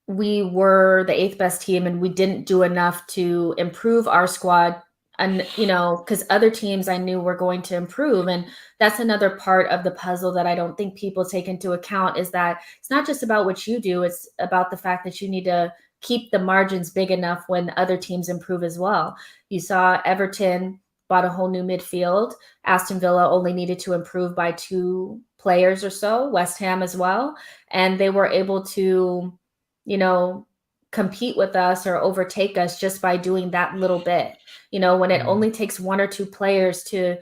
we were the 8th best team and we didn't do enough to improve our squad. And, because other teams I knew were going to improve. And that's another part of the puzzle that I don't think people take into account, is that it's not just about what you do. It's about the fact that you need to keep the margins big enough when other teams improve as well. You saw Everton bought a whole new midfield. Aston Villa only needed to improve by 2 players or so, West Ham as well. And they were able to, compete with us or overtake us just by doing that little bit. When it only takes 1 or 2 players to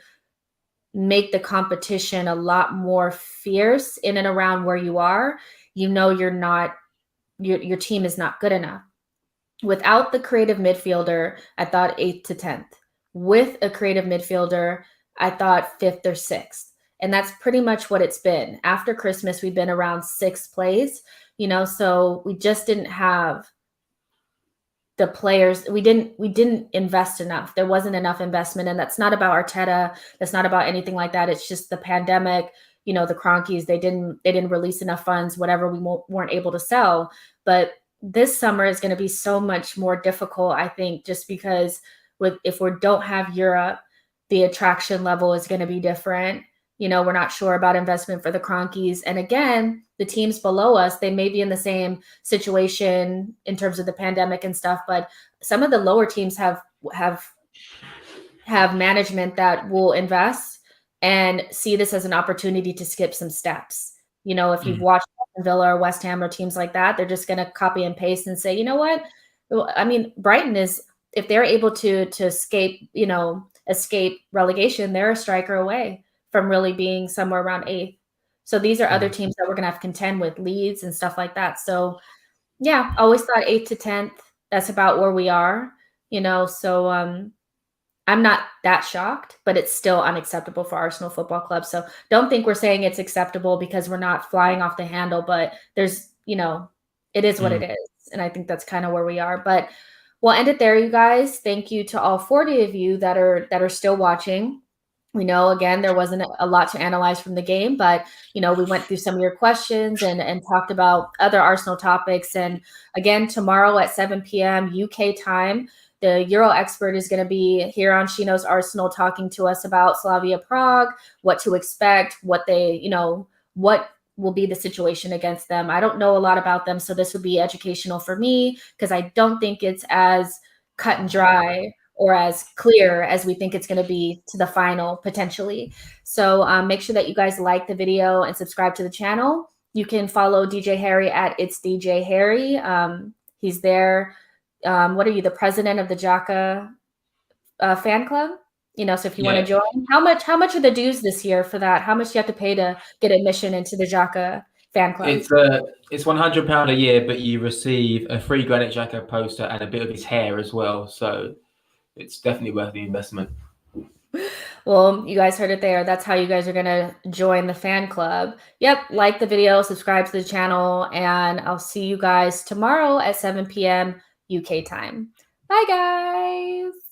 make the competition a lot more fierce in and around where you are, you're not, your team is not good enough. Without the creative midfielder, I thought 8th to 10th. With a creative midfielder, I thought 5th or 6th. And that's pretty much what it's been. After Christmas, we've been around 6th place, so we just didn't have the players. We didn't invest enough. There wasn't enough investment. And that's not about Arteta. That's not about anything like that. It's just the pandemic, the Kroenkes, they didn't release enough funds, whatever we weren't able to sell. But this summer is going to be so much more difficult, I think, just because if we don't have Europe, the attraction level is going to be different. We're not sure about investment for the Kroenkes. And again, the teams below us, they may be in the same situation in terms of the pandemic and stuff, but some of the lower teams have management that will invest and see this as an opportunity to skip some steps. If you've watched Villa or West Ham or teams like that, they're just going to copy and paste and say, you know what? I mean, Brighton is, if they're able to escape relegation, they're a striker away from really being somewhere around 8th. So these are other teams that we're going to have to contend with, Leeds and stuff like that. So yeah, always thought 8th to 10th. That's about where we are, so I'm not that shocked, but it's still unacceptable for Arsenal Football Club. So don't think we're saying it's acceptable because we're not flying off the handle, but there's, it is what it is. And I think that's kind of where we are, but we'll end it there, you guys. Thank you to all 40 of you that are still watching. We know, again, there wasn't a lot to analyze from the game, but, we went through some of your questions and talked about other Arsenal topics. And again, tomorrow at 7 p.m. UK time, the Euro expert is going to be here on She Knows Arsenal talking to us about Slavia Prague, what to expect, what will be the situation against them. I don't know a lot about them, so this would be educational for me because I don't think it's as cut and dry or as clear as we think it's going to be to the final potentially. So make sure that you guys like the video and subscribe to the channel. You can follow DJ Harry at It's DJ Harry. He's there. What are you, the president of the Jaka fan club? So if you want to join, how much are the dues this year for that? How much do you have to pay to get admission into the Jaka fan club? It's £100 a year, but you receive a free Granit Xhaka poster and a bit of his hair as well. So it's definitely worth the investment. Well, you guys heard it there. That's how you guys are going to join the fan club. Yep. Like the video, subscribe to the channel, and I'll see you guys tomorrow at 7 p.m. UK time. Bye, guys.